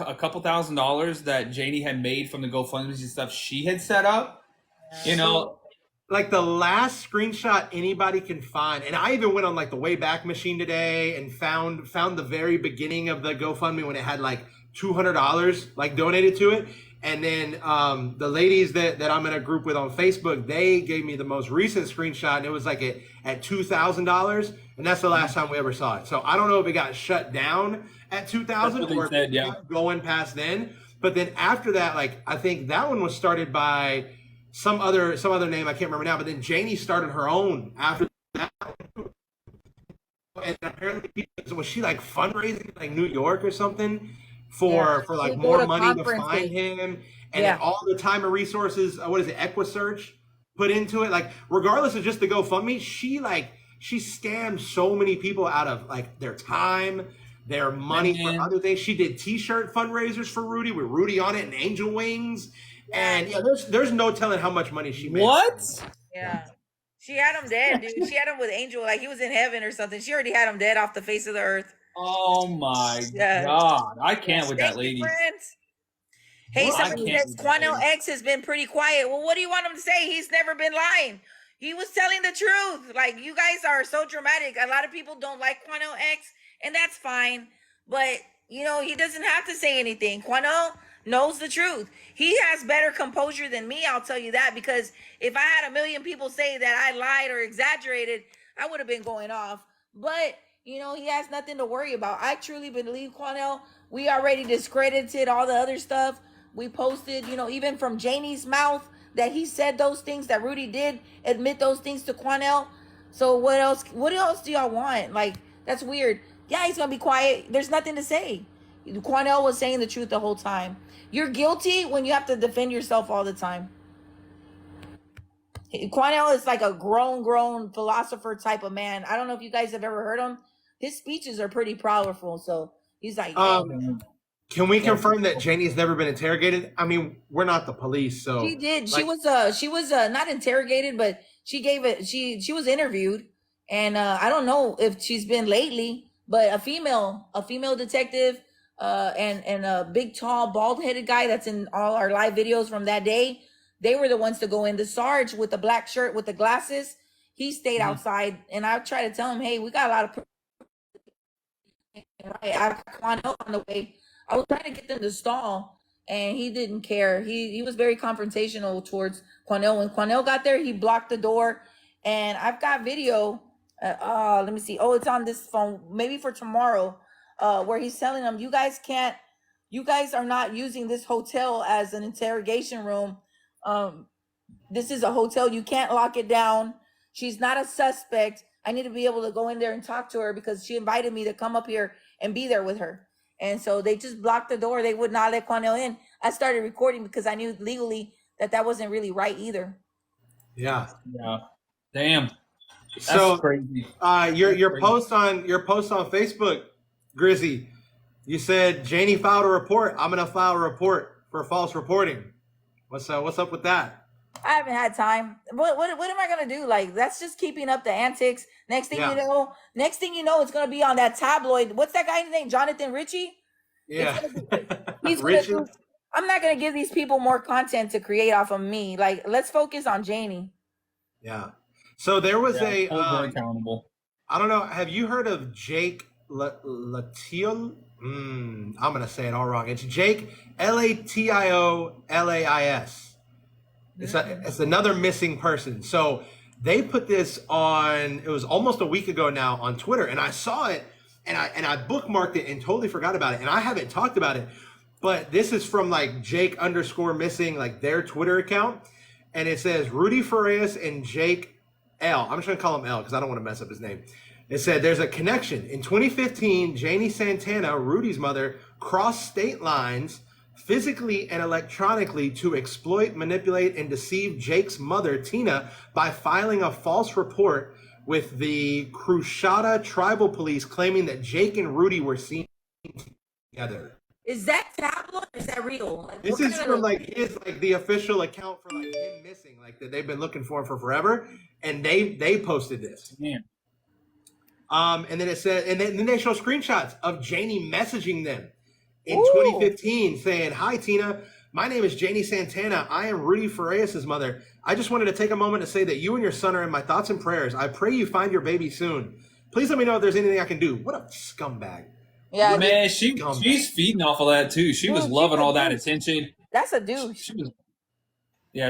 a couple $1,000s that Janie had made from the GoFundMe and stuff she had set up. You know, like the last screenshot anybody can find, and I even went on like the Wayback Machine today and found the very beginning of the GoFundMe when it had like $200 like donated to it. And then the ladies that I'm in a group with on Facebook, they gave me the most recent screenshot, and it was like at $2,000, and that's the last time we ever saw it. So I don't know if it got shut down at 2,000 or if it kept going past then. But then after that, like I think that one was started by some other name I can't remember now. But then Janie started her own after that. And apparently, was she like fundraising in like New York or something for like more money to find him, and then all the time and resources, what is it, EquiSearch, put into it. Like regardless of just the GoFundMe, she scammed so many people out of like their time, their money for other things. She did T-shirt fundraisers for Rudy with Rudy on it and angel wings, and yeah, there's no telling how much money she made. What? Yeah. She had him dead, dude. She had him with Angel, like he was in heaven or something. She already had him dead off the face of the earth. Oh my God. I can't with that lady. Hey, somebody says Cornell X has been pretty quiet. Well, what do you want him to say? He's never been lying. He was telling the truth. Like, you guys are so dramatic. A lot of people don't like Cornell X, and that's fine. But, you know, he doesn't have to say anything. Cornell knows the truth. He has better composure than me, I'll tell you that, because if I had a million people say that I lied or exaggerated, I would have been going off. But, you know, he has nothing to worry about. I truly believe Cornell. We already discredited all the other stuff. We posted, you know, even from Janie's mouth that he said those things, that Rudy did admit those things to Cornell. So what else do y'all want? Like, that's weird. Yeah, he's going to be quiet. There's nothing to say. Cornell was saying the truth the whole time. You're guilty when you have to defend yourself all the time. Cornell is like a grown philosopher type of man. I don't know if you guys have ever heard him. His speeches are pretty powerful. So he's like, can we confirm that Janie's never been interrogated? I mean, we're not the police, so she did. Like, she was not interrogated, but she gave it. She was interviewed, and I don't know if she's been lately, but a female detective, and a big, tall, bald-headed guy that's in all our live videos from that day. They were the ones to go in. The Sarge with the black shirt with the glasses, he stayed outside, and I tried to tell him, hey, we got a lot of right. I on the way. I was trying to get them to stall, and he didn't care. He was very confrontational towards Cornell. When Cornell got there, he blocked the door, and I've got video. Let me see. Oh, it's on this phone. Maybe for tomorrow, where he's telling them, you guys are not using this hotel as an interrogation room. This is a hotel. You can't lock it down. She's not a suspect. I need to be able to go in there and talk to her because she invited me to come up here and be there with her. And so they just blocked the door. They would not let Cornell in. I started recording because I knew legally that wasn't really right either. Yeah. Damn. That's so crazy. Your post on Facebook, Grizzy, you said Janie filed a report. I'm gonna file a report for false reporting. What's up with that? I haven't had time. What am I gonna do? Like, that's just keeping up the antics. Next thing you know, it's gonna be on that tabloid. What's that guy's name? Jonathan Ritchie? Yeah. He's gonna I'm not gonna give these people more content to create off of me. Like, let's focus on Janie. Yeah. So there was accountable. I don't know. Have you heard of Jake Latiol? I'm gonna say it all wrong. It's Jake Latiolais. It's another missing person. So they put this on, it was almost a week ago now on Twitter, and I saw it and I bookmarked it and totally forgot about it. And I haven't talked about it, but this is from like Jake_missing, like their Twitter account. And it says Rudy Farias and Jake L. I'm just gonna call him L because I don't want to mess up his name. It said there's a connection. In 2015, Janie Santana, Rudy's mother, crossed state lines physically and electronically to exploit, manipulate, and deceive Jake's mother, Tina, by filing a false report with the Cruciata tribal police claiming that Jake and Rudy were seen together. Is that tabloid or is that real? Like, this is from the official account for like him missing, like that they've been looking for him for forever, and they posted this. Yeah. And then it said, and then they show screenshots of Janie messaging them. in 2015 saying, "Hi, Tina. My name is Janie Santana. I am Rudy Farias' mother. I just wanted to take a moment to say that you and your son are in my thoughts and prayers. I pray you find your baby soon. Please let me know if there's anything I can do." What a scumbag. Yeah, man, she's feeding off of that too. She was loving all that attention. That's a douche.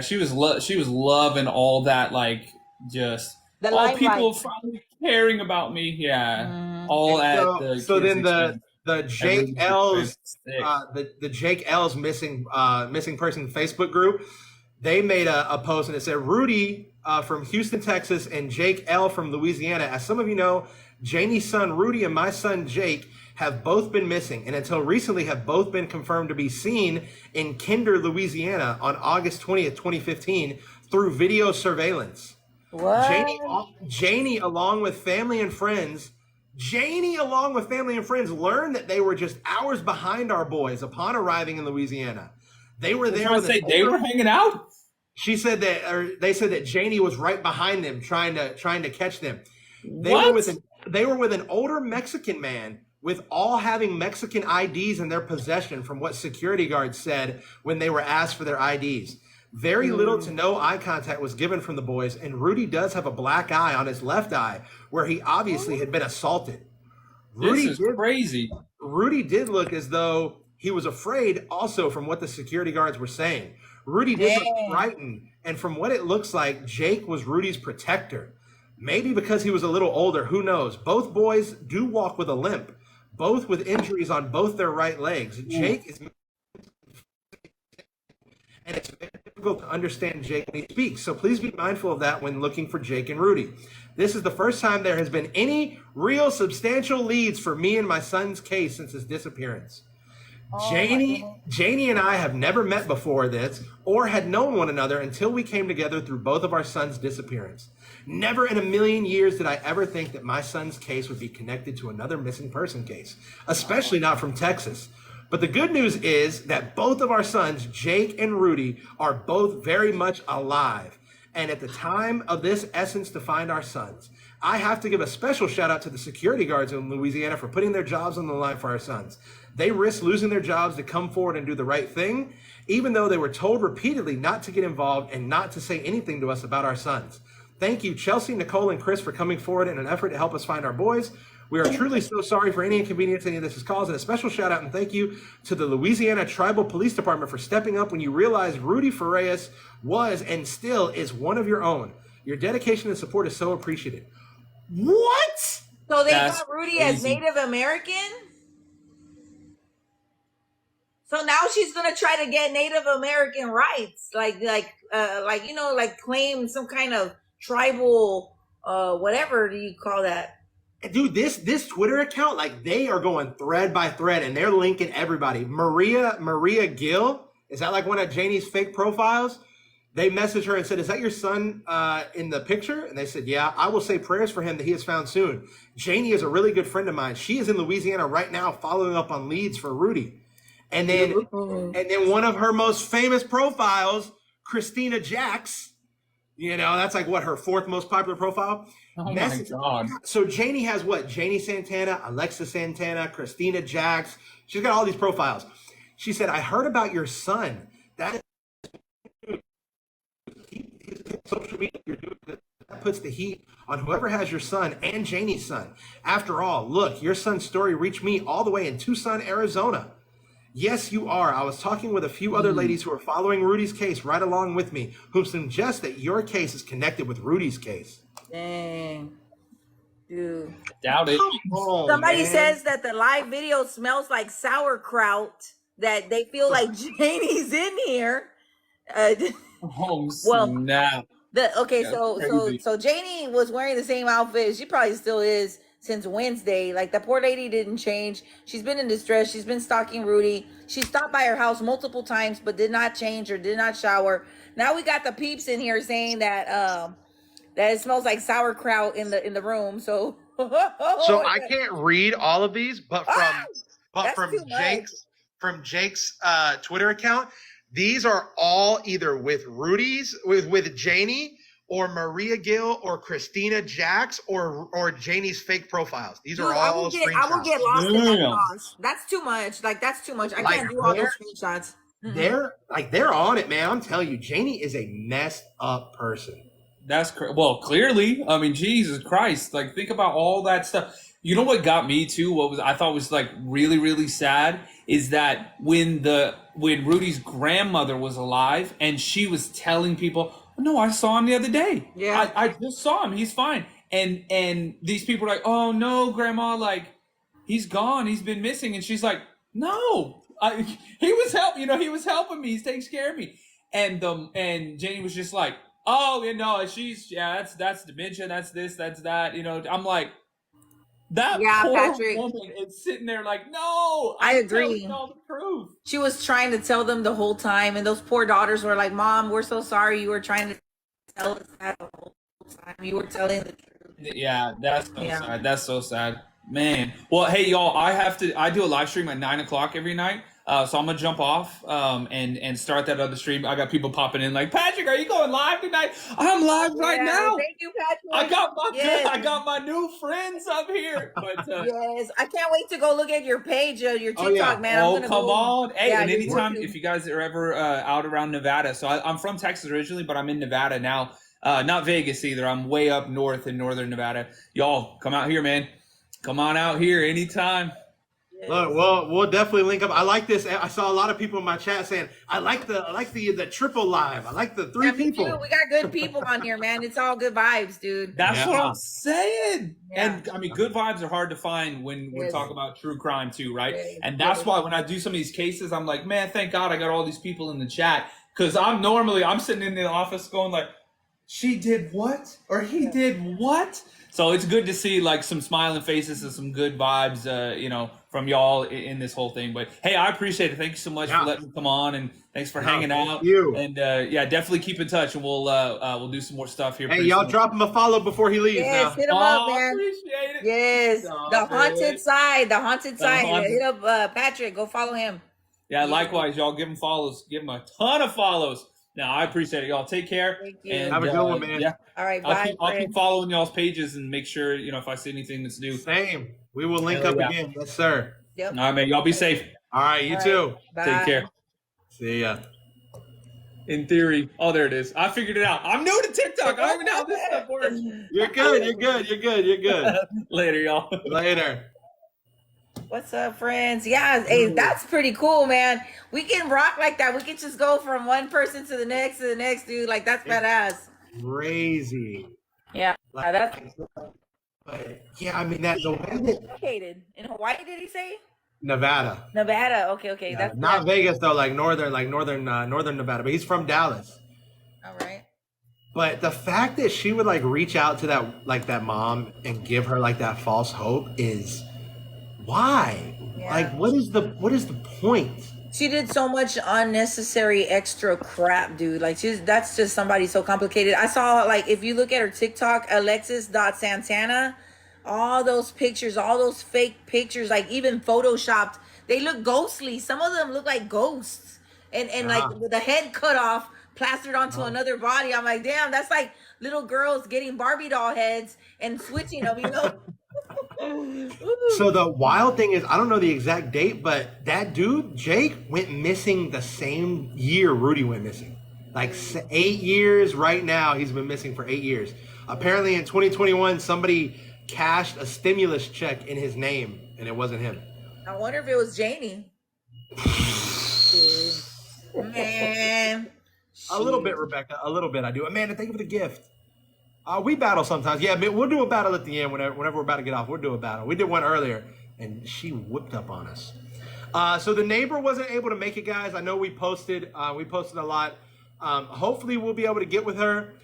She was loving all that, like, just all people finally caring about me. Yeah, all at the so then the Jake L's the Jake L's missing person Facebook group, they made a post and it said, "Rudy from Houston, Texas, and Jake L from Louisiana. As some of you know, Janie's son Rudy and my son Jake have both been missing, and until recently have both been confirmed to be seen in Kinder, Louisiana on August 20th, 2015 through video surveillance." What? Janie, along with family and friends, learned that they were just hours behind our boys upon arriving in Louisiana. They were there. They were hanging out. She said that, or they said that Janie was right behind them, trying to catch them. They were with an older Mexican man, with all having Mexican IDs in their possession, from what security guards said when they were asked for their IDs. Very little to no eye contact was given from the boys, and Rudy does have a black eye on his left eye, where he obviously had been assaulted. This is crazy. Rudy did look as though he was afraid, also, from what the security guards were saying. Rudy did look frightened, and from what it looks like, Jake was Rudy's protector. Maybe because he was a little older, who knows? Both boys do walk with a limp, both with injuries on both their right legs. Jake is, and it's very difficult to understand Jake when he speaks. So please be mindful of that when looking for Jake and Rudy. This is the first time there has been any real substantial leads for me and my son's case since his disappearance. Janie and I have never met before this or had known one another until we came together through both of our sons' disappearance. Never in a million years did I ever think that my son's case would be connected to another missing person case, especially not from Texas. But the good news is that both of our sons, Jake and Rudy, are both very much alive. And at the time of this essence to find our sons, I have to give a special shout out to the security guards in Louisiana for putting their jobs on the line for our sons. They risked losing their jobs to come forward and do the right thing, even though they were told repeatedly not to get involved and not to say anything to us about our sons. Thank you, Chelsea, Nicole, and Chris, for coming forward in an effort to help us find our boys. We are truly so sorry for any inconvenience any of this has caused, and a special shout out and thank you to the Louisiana Tribal Police Department for stepping up when you realized Rudy Farias was and still is one of your own. Your dedication and support is so appreciated. What? So they got Rudy as Native American? So now she's gonna try to get Native American rights, like claim some kind of tribal, whatever do you call that? Dude, this Twitter account, like, they are going thread by thread and they're linking everybody. Maria Gill, is that like one of Janie's fake profiles? They messaged her and said, "Is that your son in the picture?" And they said, "Yeah, I will say prayers for him that he is found soon." Janie is a really good friend of mine. She is in Louisiana right now following up on leads for Rudy. And then one of her most famous profiles, Christina Jax, you know, that's like what, her fourth most popular profile? Oh my God. So Janie has what? Janie Santana, Alexa Santana, Christina Jax. She's got all these profiles. She said, "I heard about your son. That is social media you're doing. That puts the heat on whoever has your son and Janie's son. After all, look, your son's story reached me all the way in Tucson, Arizona. Yes, you are. I was talking with a few other ladies who are following Rudy's case right along with me, who suggest that your case is connected with Rudy's case." Dang. Dude. Doubt it. Somebody says that the live video smells like sauerkraut, that they feel like Janie's in here. Snap. So Janie was wearing the same outfit. She probably still is since Wednesday. Like, the poor lady didn't change. She's been in distress. She's been stalking Rudy. She stopped by her house multiple times, but did not change or did not shower. Now we got the peeps in here saying that that it smells like sauerkraut in the room. So I can't read all of these, but from Jake's Twitter account, these are all either with with Janie or Maria Gill or Christina Jax or Janie's fake profiles. These are all screenshots. I will get lost in that sauce. That's too much. Like, that's too much. I can't do all those screenshots. They're on it, man. I'm telling you, Janie is a messed up person. Well, clearly. I mean, Jesus Christ. Like, think about all that stuff. You know what got me too? I thought was like really, really sad is that when Rudy's grandmother was alive and she was telling people, oh, no, I saw him the other day. Yeah. I just saw him. He's fine. And these people are like, oh no, grandma, like he's gone. He's been missing. And she's like, no, he was helping me. He's taking care of me. And Janie was just like, oh, that's dementia. That's this, that's that. I'm like, that poor Patrick woman is sitting there like, no, I agree. All the proof. She was trying to tell them the whole time, and those poor daughters were like, Mom, we're so sorry. You were trying to tell us that the whole time. You were telling the truth. Yeah, that's so sad. That's so sad. Man. Well, hey, y'all, I do a live stream at 9:00 every night. So I'm gonna jump off and start that other stream. I got people popping in like, Patrick, are you going live tonight? I'm live right now. Thank you, Patrick. I got my new friends up here. But yes, I can't wait to go look at your page, your TikTok, man. Come on. Hey, and anytime if you guys are ever out around Nevada, so I'm from Texas originally, but I'm in Nevada now. Not Vegas either. I'm way up north in northern Nevada. Y'all come out here, man. Come on out here anytime. Look, we'll definitely link up. I like this. I saw a lot of people in my chat saying, I like the triple live. I like the three people. We got good people on here, man. It's all good vibes, dude. That's what I'm saying. Yeah. And I mean, good vibes are hard to find when we talk about true crime too, right? And that's why when I do some of these cases, I'm like, man, thank God I got all these people in the chat. Because I'm sitting in the office going like, she did what? Or he did what? So it's good to see like some smiling faces and some good vibes, from y'all in this whole thing. But hey, I appreciate it. Thank you so much for letting me come on, and thanks for hanging out. You. And definitely keep in touch, and we'll do some more stuff here. Hey, y'all soon. Drop him a follow before he leaves. Yes, hit him up, man. Appreciate it. Yes, the haunted side. Hit up Patrick. Go follow him. Yeah, likewise, y'all give him follows. Give him a ton of follows. No, I appreciate it, y'all. Take care. Thank you. And have a good one, man. Yeah. All right, bye. I'll keep following y'all's pages and make sure if I see anything that's new. Same. We will link up again. Yes, sir. Yep. All right, man. Y'all be safe. All right, you too. Bye. Take care. See ya. In theory. Oh, there it is. I figured it out. I'm new to TikTok. I don't even know how this stuff works. You're good. Later, y'all. Later. What's up, friends? Yeah, hey, that's pretty cool, man. We can rock like that. We can just go from one person to the next, dude. Like, that's badass. Crazy. Yeah, that's... Yeah, I mean, that's the way that... Located in Hawaii, did he say? Nevada. Okay. Yeah, that's not Vegas, though, like northern Nevada. But he's from Dallas. All right. But the fact that she would, like, reach out to that mom and give her, like, that false hope is... Why? Yeah. Like, what is the point? She did so much unnecessary extra crap, dude. Like, that's just somebody so complicated. I saw, like, if you look at her TikTok, Alexis.Santana, all those pictures, all those fake pictures, like even photoshopped, they look ghostly. Some of them look like ghosts. And like with the head cut off, plastered onto another body. I'm like, damn, that's like little girls getting Barbie doll heads and switching them, So the wild thing is, I don't know the exact date, but that dude, Jake, went missing the same year Rudy went missing. Like 8 years right now, he's been missing for 8 years. Apparently in 2021, somebody cashed a stimulus check in his name, and it wasn't him. I wonder if it was Janie. Man. A little bit, Rebecca. A little bit, I do. Amanda, thank you for the gift. We battle sometimes. Yeah, we'll do a battle at the end whenever we're about to get off. We'll do a battle. We did one earlier, and she whipped up on us. So the neighbor wasn't able to make it, guys. I know we posted a lot. Hopefully we'll be able to get with her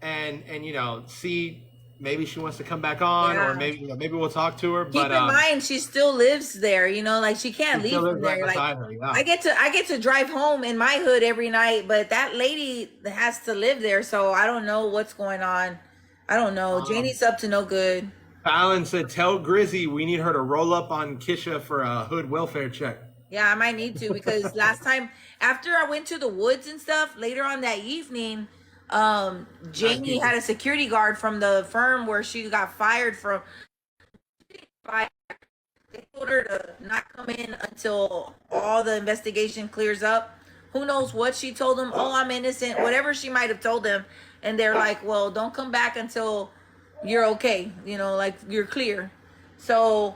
and see maybe she wants to come back on, or maybe we'll talk to her. Keep in mind, she still lives there. Like she can't leave from there. Like her, yeah. I get to drive home in my hood every night, but that lady has to live there. So I don't know what's going on. I don't know. Janie's up to no good. Fallon said, "Tell Grizzy we need her to roll up on Kisha for a hood welfare check." Yeah, I might need to, because last time after I went to the woods and stuff later on that evening, Jamie had a security guard from the firm where she got fired from. They told her to not come in until all the investigation clears up. Who knows what she told them? Oh, I'm innocent. Whatever she might have told them. And they're like, well, don't come back until you're okay. You know, like you're clear. So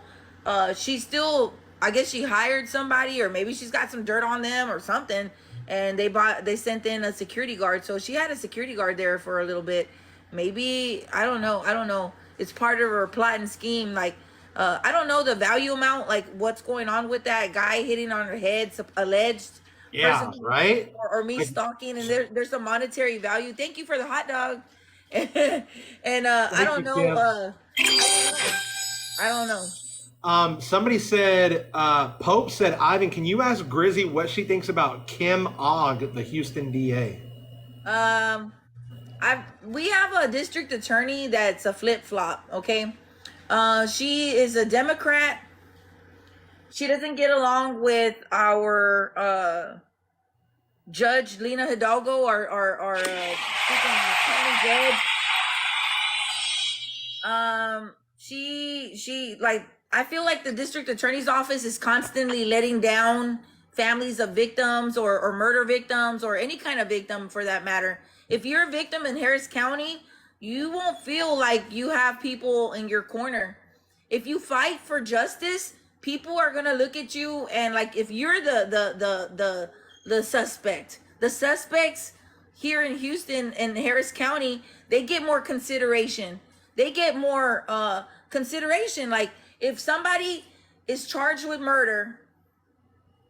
she still, I guess she hired somebody, or maybe she's got some dirt on them or something. And they sent in a security guard. So she had a security guard there for a little bit. Maybe, I don't know. It's part of her plot and scheme. Like, I don't know the value amount, like what's going on with that guy hitting on her head, alleged. Yeah, right. Or me stalking, and there's a monetary value. Thank you for the hot dog. And I don't know. I don't know. Somebody said, Pope said, Ivan, can you ask Grizzy what she thinks about Kim Ogg, the Houston DA? We have a district attorney that's a flip flop. Okay. She is a Democrat. She doesn't get along with our Judge Lina Hidalgo, our county judge. She like, I feel like the district attorney's office is constantly letting down families of victims or murder victims or any kind of victim for that matter. If you're a victim in Harris County, you won't feel like you have people in your corner. If you fight for justice, people are gonna look at you, and like if you're the suspect, the suspects here in Houston and Harris County, they get more consideration. They get more consideration. Like if somebody is charged with murder,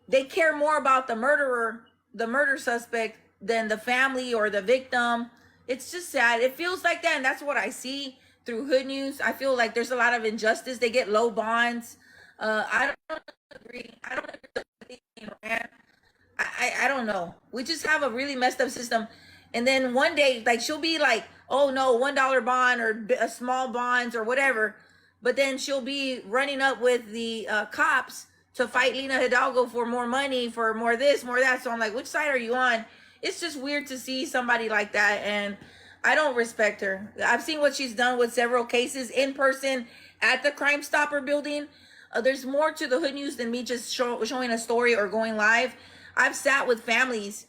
they care more about the murderer, the murder suspect, than the family or the victim. It's just sad. It feels like that, and that's what I see through Hood News. I feel like there's a lot of injustice. They get low bonds. I don't agree. I don't agree. I don't know. We just have a really messed up system. And then one day, like she'll be like, "Oh no, $1 bond or a small bonds or whatever," but then she'll be running up with the cops to fight Lina Hidalgo for more money, for more this, more that. So I'm like, which side are you on? It's just weird to see somebody like that, and I don't respect her. I've seen what she's done with several cases in person at the Crime Stopper building. There's more to the Hood News than me just showing a story or going live. I've sat with families.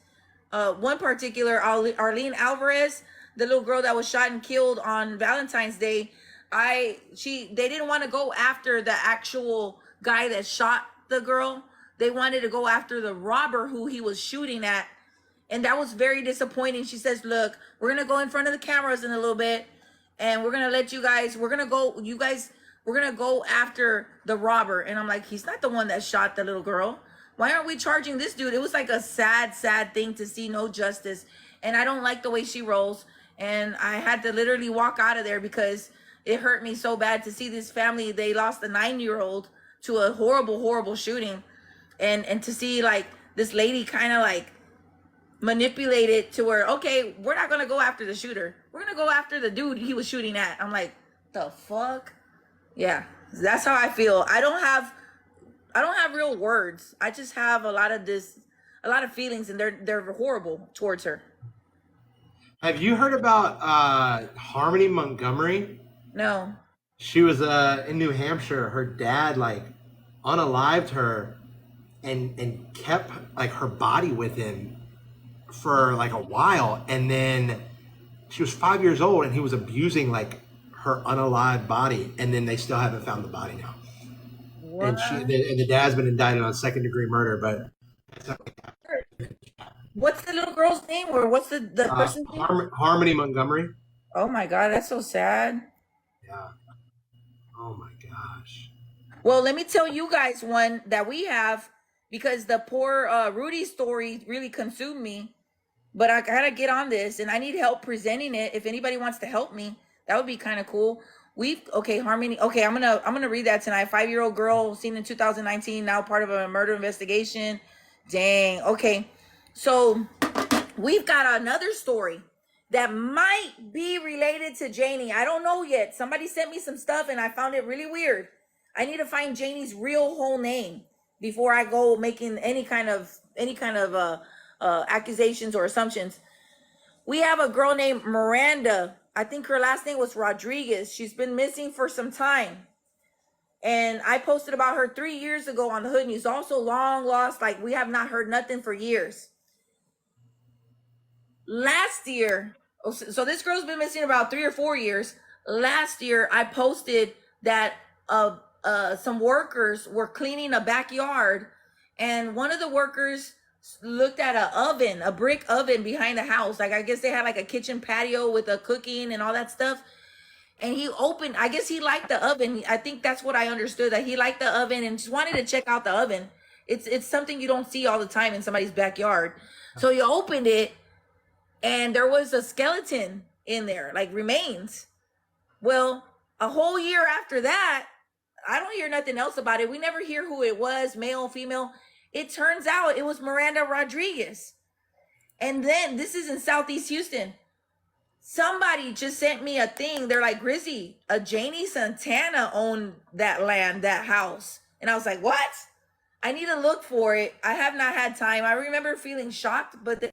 One particular, Arlene Alvarez, the little girl that was shot and killed on Valentine's Day. They didn't want to go after the actual guy that shot the girl. They wanted to go after the robber who he was shooting at. And that was very disappointing. She says, look, we're going to go in front of the cameras in a little bit. And we're going to let you guys, we're going to go after the robber. And I'm like, he's not the one that shot the little girl. Why aren't we charging this dude? It was like a sad, sad thing to see no justice. And I don't like the way she rolls. And I had to literally walk out of there because it hurt me so bad to see this family. They lost a 9-year-old to a horrible, horrible shooting. And to see like this lady kind of like manipulate it to where, okay, we're not gonna go after the shooter, we're gonna go after the dude he was shooting at. I'm like, the fuck? Yeah, that's how I feel. I don't have real words. I just have a lot of feelings, and they're horrible towards her. Have you heard about Harmony Montgomery? No. She was in New Hampshire. Her dad like unalived her and kept like her body with him for like a while, and then she was 5 years old and he was abusing like her unalived body, and then they still haven't found the body now. What? And the dad's been indicted on second-degree murder. But what's the little girl's name, or what's the person's name? Harmony Montgomery. Oh my God, that's so sad. Yeah. Oh my gosh. Well, let me tell you guys one that we have, because the poor Rudy story really consumed me. But I gotta get on this, and I need help presenting it. If anybody wants to help me, that would be kind of cool. Harmony. Okay, I'm gonna read that tonight. 5-year-old girl seen in 2019, now part of a murder investigation. Dang. Okay, so we've got another story that might be related to Janie. I don't know yet. Somebody sent me some stuff, and I found it really weird. I need to find Janie's real whole name before I go making any kind of accusations or assumptions. we have a girl named Miranda. I think her last name was Rodriguez. She's been missing for some time. And I posted about her 3 years ago on the Hood News. Also long lost. Like, we have not heard nothing for years. Last year, so this girl's been missing about 3 or 4 years. Last year, I posted that some workers were cleaning a backyard, and one of the workers looked at a brick oven behind the house. Like, I guess they had like a kitchen patio with a cooking and all that stuff. And he opened, I guess he liked the oven. I think that's what I understood, that he liked the oven and just wanted to check out the oven. It's something you don't see all the time in somebody's backyard. So he opened it, and there was a skeleton in there, like remains. Well, a whole year after that, I don't hear nothing else about it. We never hear who it was, male, female. It turns out it was Miranda Rodriguez. And then, this is in Southeast Houston. Somebody just sent me a thing. They're like, Grizzy, a Janie Santana owned that land, that house. And I was like, what? I need to look for it. I have not had time. I remember feeling shocked, but then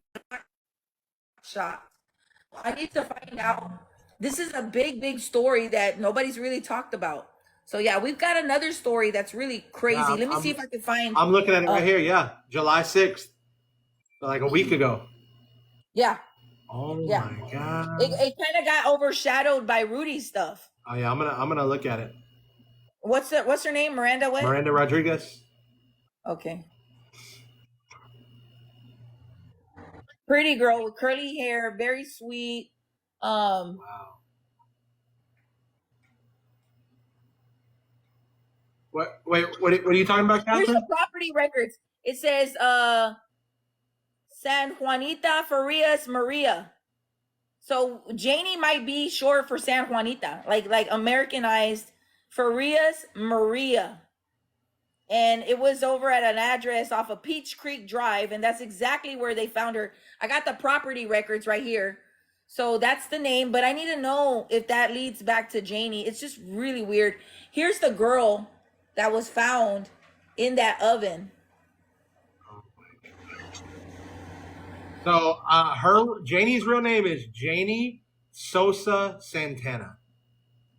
shocked. I need to find out. This is a big, big story that nobody's really talked about. So yeah, we've got another story that's really crazy. Let me see if I can find. I'm looking at it right here. Yeah, July 6th, like a week ago. Yeah. Oh yeah. My God. It kind of got overshadowed by Rudy stuff. Oh yeah, I'm gonna look at it. What's her name? Miranda what? Miranda Rodriguez. Okay. Pretty girl with curly hair, very sweet. Wow. What are you talking about, Catherine? Here's the property records. It says San Juanita Farias Maria. So Janie might be short for San Juanita, like Americanized Farias Maria. And it was over at an address off of Peach Creek Drive, and that's exactly where they found her. I got the property records right here. So that's the name, but I need to know if that leads back to Janie. It's just really weird. Here's the girl that was found in that oven. So Janie's real name is Janie Sosa Santana.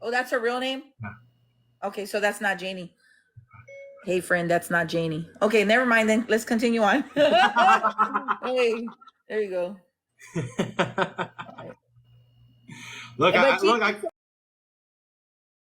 Oh, that's her real name? Yeah. Okay, so that's not Janie. Hey, friend, that's not Janie. Okay, never mind then. Let's continue on. Hey, there you go. Look, I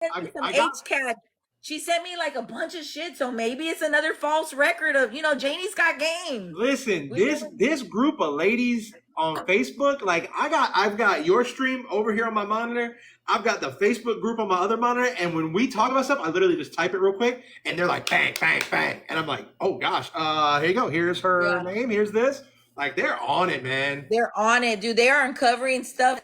H-Cat. She sent me like a bunch of shit, so maybe it's another false record of, Janie's got game. Listen, this group of ladies on Facebook, like I've got your stream over here on my monitor. I've got the Facebook group on my other monitor, and when we talk about stuff, I literally just type it real quick, and they're like, bang, bang, bang. And I'm like, oh gosh, here you go. Here's her name. Here's this. Like, they're on it, man. They're on it, dude. They are uncovering stuff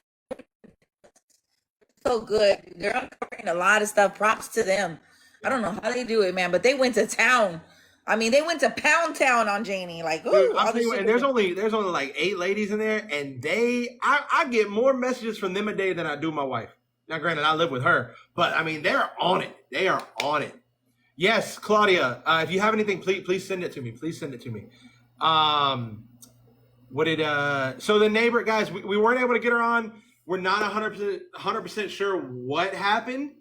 so good. They're uncovering a lot of stuff. Props to them. I don't know how they do it, man, but they went to town. I mean, they went to Pound Town on Janie. Like, ooh, and there's only like 8 ladies in there, and I get more messages from them a day than I do my wife. Now, granted, I live with her, but I mean, they're on it. They are on it. Yes, Claudia. If you have anything, please send it to me. Please send it to me. So the neighbor, guys, we weren't able to get her on. We're not 100% sure what happened.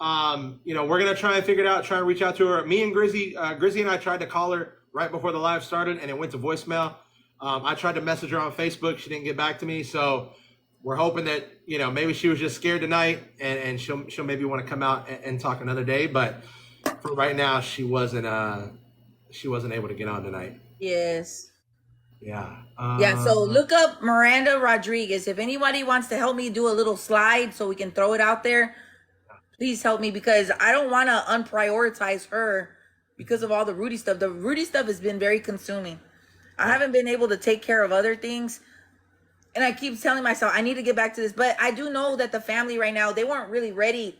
We're gonna try and figure it out. Try and reach out to her. Me and Grizzy and I tried to call her right before the live started, and it went to voicemail. I tried to message her on Facebook. She didn't get back to me, so we're hoping that maybe she was just scared tonight, and she'll maybe want to come out and talk another day. But for right now, she wasn't able to get on tonight. Yes. Yeah. So look up Miranda Rodriguez. If anybody wants to help me do a little slide so we can throw it out there, please help me, because I don't want to unprioritize her because of all the Rudy stuff. The Rudy stuff has been very consuming. I haven't been able to take care of other things. And I keep telling myself, I need to get back to this. But I do know that the family right now, they weren't really ready.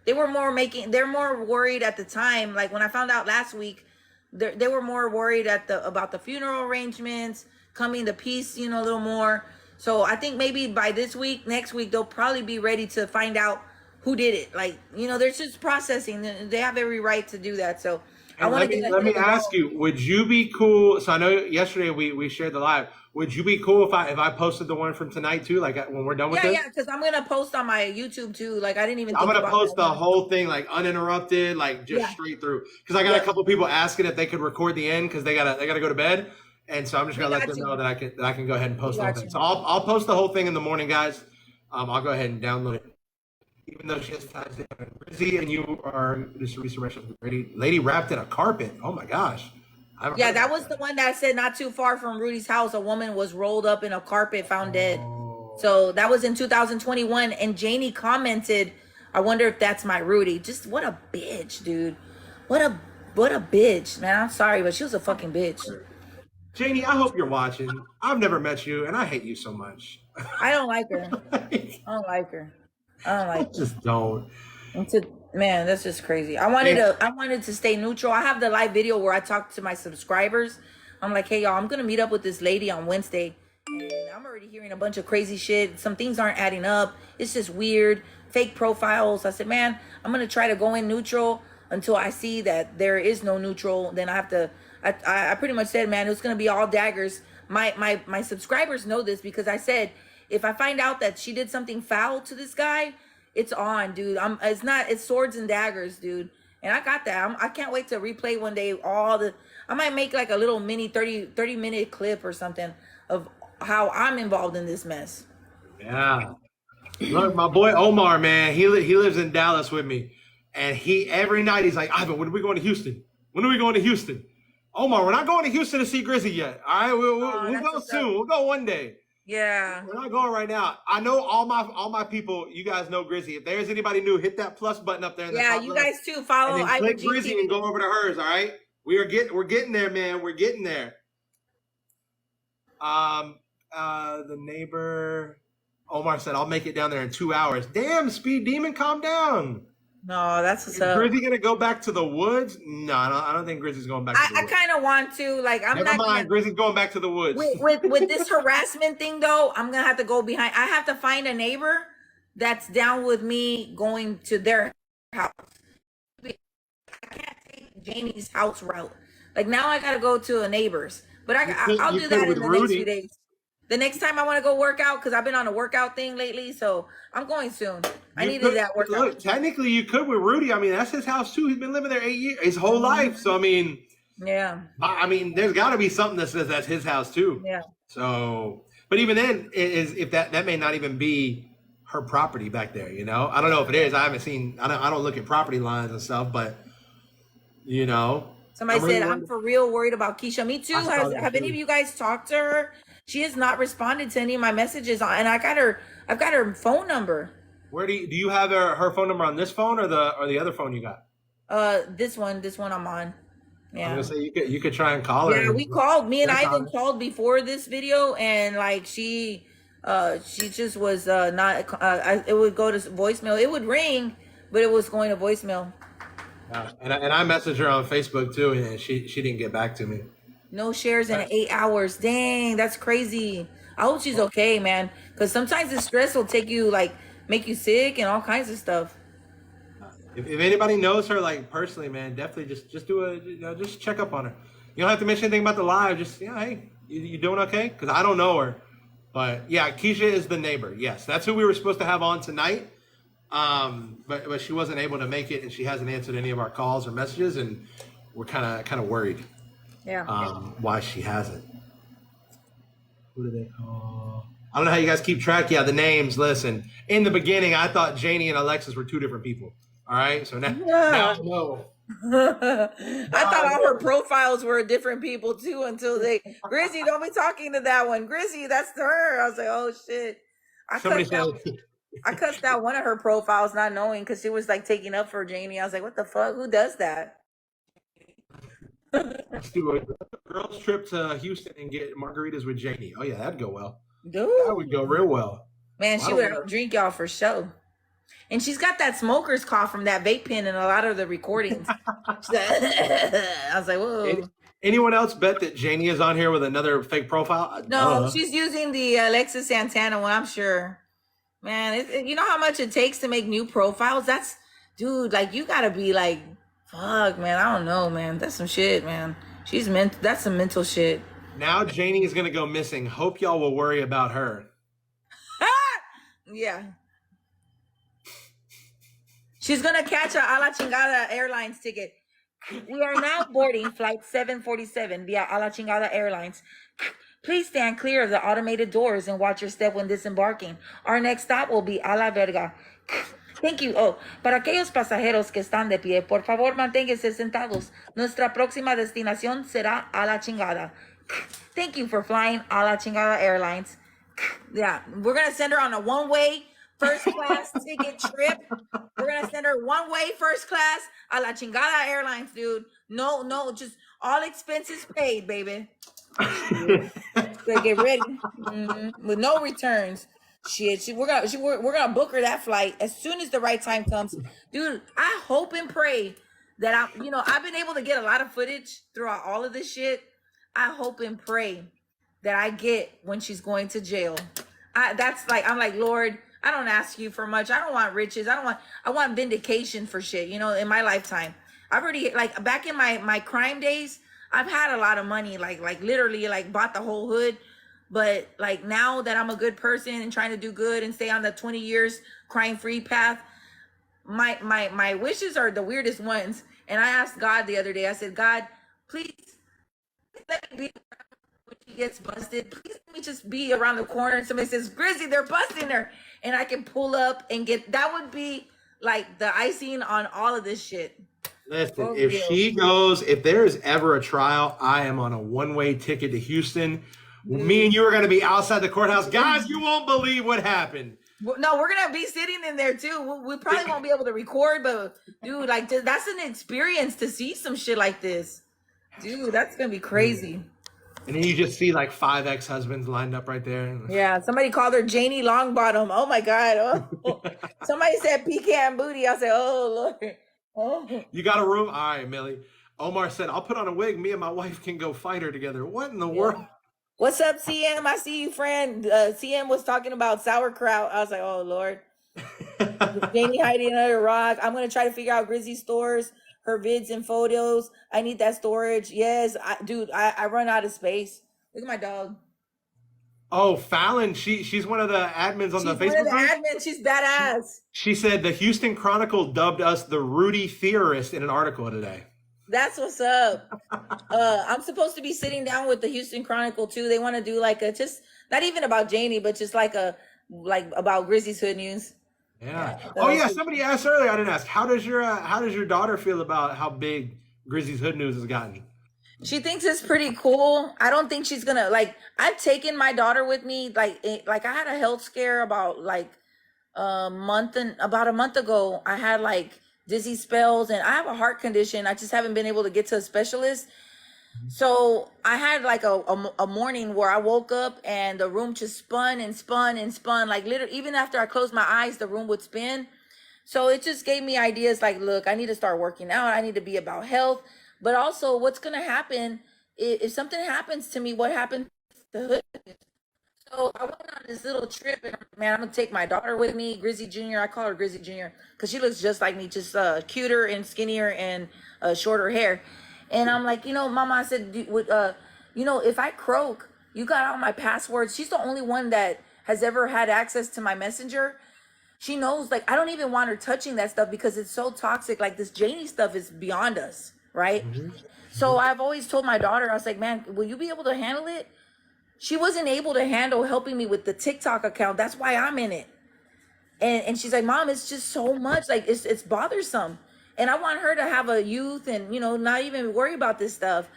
They're more worried at the time. Like when I found out last week, they were more worried about the funeral arrangements, coming to peace, a little more. So I think maybe by this week, next week, they'll probably be ready to find out who did it. Like, they're just processing. They have every right to do that. So let me ask you, would you be cool? So I know yesterday we shared the live. Would you be cool if I posted the one from tonight too? Like when we're done with this? Yeah, because I'm gonna post on my YouTube too. Like I didn't even. I'm gonna post the whole thing like uninterrupted, like just straight through. Because I got a couple people asking if they could record the end because they gotta go to bed, and so I'm just gonna let them know that I can go ahead and post the whole thing. So I'll post the whole thing in the morning, guys. I'll go ahead and download it. Even though she has ties to Grizzy and you are just resurrection lady wrapped in a carpet. Oh my gosh. Yeah, that was the one that said not too far from Rudy's house, a woman was rolled up in a carpet, found dead. So that was in 2021. And Janie commented, I wonder if that's my Rudy. Just what a bitch, dude. What a bitch, man. I'm sorry, but she was a fucking bitch. Janie, I hope you're watching. I've never met you and I hate you so much. I don't like her. I don't like her. I just don't. Man, that's just crazy. I wanted to stay neutral. I have the live video where I talk to my subscribers. I'm like, hey y'all, I'm gonna meet up with this lady on Wednesday, and I'm already hearing a bunch of crazy shit. Some things aren't adding up. It's just weird, fake profiles. I said, man, I'm gonna try to go in neutral until I see that there is no neutral. Then I have to. I pretty much said, man, it's gonna be all daggers. My subscribers know this because I said, if I find out that she did something foul to this guy, it's on, dude. It's swords and daggers, dude. And I got that. I can't wait to replay one day I might make like a little mini 30-minute clip or something of how I'm involved in this mess. Yeah. Look, my boy Omar, man, he lives in Dallas with me. And every night he's like, Ivan, when are we going to Houston? When are we going to Houston? Omar, we're not going to Houston to see Grizzy yet. All right, we'll go soon. We'll go one day. Yeah, we're not going right now. I know all my people. You guys know Grizzy. If there's anybody new, hit that plus button up there. In the top you left, guys too. Follow and then click Ivangtv Grizzy and go over to hers. All right, we're getting there, man. We're getting there. The neighbor Omar said, "I'll make it down there in 2 hours." Damn, Speed Demon, calm down. No, that's what's Is up. Grizzy gonna go back to the woods? No, I don't think Grizzy's going back to the woods. I kind of want to. Like, I'm Never mind. Grizzy's going back to the woods. With this harassment thing, though, I'm gonna have to go behind. I have to find a neighbor that's down with me going to their house. I can't take Janie's house route. Like, now I gotta go to a neighbor's. But I'll do that in the next few days. The next time I want to go work out, because I've been on a workout thing lately, so I'm going soon. I needed that workout. Look, technically, you could with Rudy. I mean, that's his house too. He's been living there 8 years, his whole life. So I mean, yeah. I mean, there's got to be something that says that's his house too. Yeah. So, but even then, if that may not even be her property back there. You know, I don't know if it is. I haven't seen. I don't look at property lines and stuff, but you know. Somebody said, I'm for real worried about Keisha. Me too. Have any of you guys talked to her? She has not responded to any of my messages, and I've got her phone number. Where do you have her phone number on this phone or the other phone you got? This one I'm on. Yeah. I'm gonna say you could try and call her. Yeah, we called. Me and Ivan called before this video, and like she just was not. It would go to voicemail. It would ring, but it was going to voicemail. And I messaged her on Facebook too, and she didn't get back to me. No shares in 8 hours. Dang, that's crazy. I hope she's okay, man. Because sometimes the stress will make you sick and all kinds of stuff. If anybody knows her personally, man, definitely just do just check up on her. You don't have to mention anything about the live. Just hey, you doing okay? Because I don't know her, but yeah, Keisha is the neighbor. Yes, that's who we were supposed to have on tonight. But she wasn't able to make it, and she hasn't answered any of our calls or messages, and we're kind of worried. Yeah. Why she hasn't. Who do they call? I don't know how you guys keep track. Yeah, the names. Listen, in the beginning, I thought Janie and Alexis were two different people. All right, so now I know. I thought all her profiles were different people too until Grizzy, don't be talking to that one. Grizzy, that's her. I was like, oh shit. I cussed out one of her profiles not knowing because she was taking up for Janie. I was like, what the fuck? Who does that? Let's do a girls trip to Houston and get margaritas with Janie. Oh yeah, that'd go well. Dude, that would go real well. Man, she would drink y'all for show. And she's got that smoker's cough from that vape pen in a lot of the recordings. I was like, whoa. Anyone else bet that Janie is on here with another fake profile? No, she's using the Alexis Santana one, I'm sure. Man, you know how much it takes to make new profiles? Dude, you gotta be Fuck, man. I don't know, man. That's some shit, man. That's some mental shit. Now Janie is gonna go missing. Hope y'all will worry about her. Yeah. She's gonna catch a la chingada airlines ticket. We are now boarding flight 747 via a la chingada airlines. Please stand clear of the automated doors and watch your step when disembarking. Our next stop will be a la verga. Thank you. Oh, para aquellos pasajeros que están de pie, por favor manténganse sentados. Nuestra próxima destinación será a la chingada. Thank you for flying a la chingada airlines. Yeah, we're gonna send her on a one-way first class ticket trip. We're gonna send her one-way first class a la chingada airlines, dude. No, just all expenses paid, baby. Get ready with no returns. Shit, we're gonna book her that flight as soon as the right time comes, dude. I hope and pray that I've been able to get a lot of footage throughout all of this shit. I hope and pray that I get when she's going to jail. I'm like, Lord, I don't ask you for much. I don't want riches. I want vindication for shit, in my lifetime. I've already, like, back in my crime days, I've had a lot of money, like literally, like, bought the whole hood. But like, now that I'm a good person and trying to do good and stay on the 20 years crime-free path, my wishes are the weirdest ones. And I asked God the other day, I said, God, please let me be when she gets busted. Please let me just be around the corner and somebody says, Grizzy, they're busting her. And I can pull up and that would be like the icing on all of this shit. Listen, if there is ever a trial, I am on a one-way ticket to Houston. Me and you are going to be outside the courthouse. Guys, you won't believe what happened. No, we're going to be sitting in there too. We probably won't be able to record, but dude, like, that's an experience to see some shit like this. Dude, that's going to be crazy. And then you just see like 5 ex-husbands lined up right there. Yeah, somebody called her Janie Longbottom. Oh my God. Oh. Somebody said pecan booty. I said, oh Lord. Oh. You got a room? All right, Millie. Omar said, I'll put on a wig. Me and my wife can go fight her together. What in the world? What's up, CM? I see you, friend. CM was talking about sauerkraut. I was like, oh, Lord. Janie hiding under a rock. I'm going to try to figure out Grizzy stores, her vids and photos. I need that storage. Yes, dude, I run out of space. Look at my dog. Oh, Fallon, she's one of the admins on the Facebook. She's one of the admins. She's badass. She said the Houston Chronicle dubbed us the Rudy theorist in an article today. That's what's up. I'm supposed to be sitting down with the Houston Chronicle too. They want to do like just not even about Janie, but just like about Grizzy's hood news. Yeah. Oh yeah. Somebody asked earlier. I didn't ask. How does your daughter feel about how big Grizzy's hood news has gotten? She thinks it's pretty cool. I don't think she's gonna like. I've taken my daughter with me. Like I had a health scare about a month ago. I had like dizzy spells, and I have a heart condition. I just haven't been able to get to a specialist. So I had like a morning where I woke up and the room just spun and spun and spun. Like literally, even after I closed my eyes, the room would spin. So it just gave me ideas like, look, I need to start working out. I need to be about health. But also what's going to happen if something happens to me, what happened to the hood? So I went on this little trip, and man, I'm going to take my daughter with me, Grizzy Jr. I call her Grizzy Jr. because she looks just like me, just cuter and skinnier and shorter hair. And I'm like, Mama, I said, if I croak, you got all my passwords. She's the only one that has ever had access to my messenger. She knows, like, I don't even want her touching that stuff because it's so toxic. Like, this Janie stuff is beyond us, right? Mm-hmm. So I've always told my daughter, I was like, man, will you be able to handle it? She wasn't able to handle helping me with the TikTok account. That's why I'm in it. And she's like, Mom, it's just so much. Like, it's bothersome. And I want her to have a youth and, not even worry about this stuff.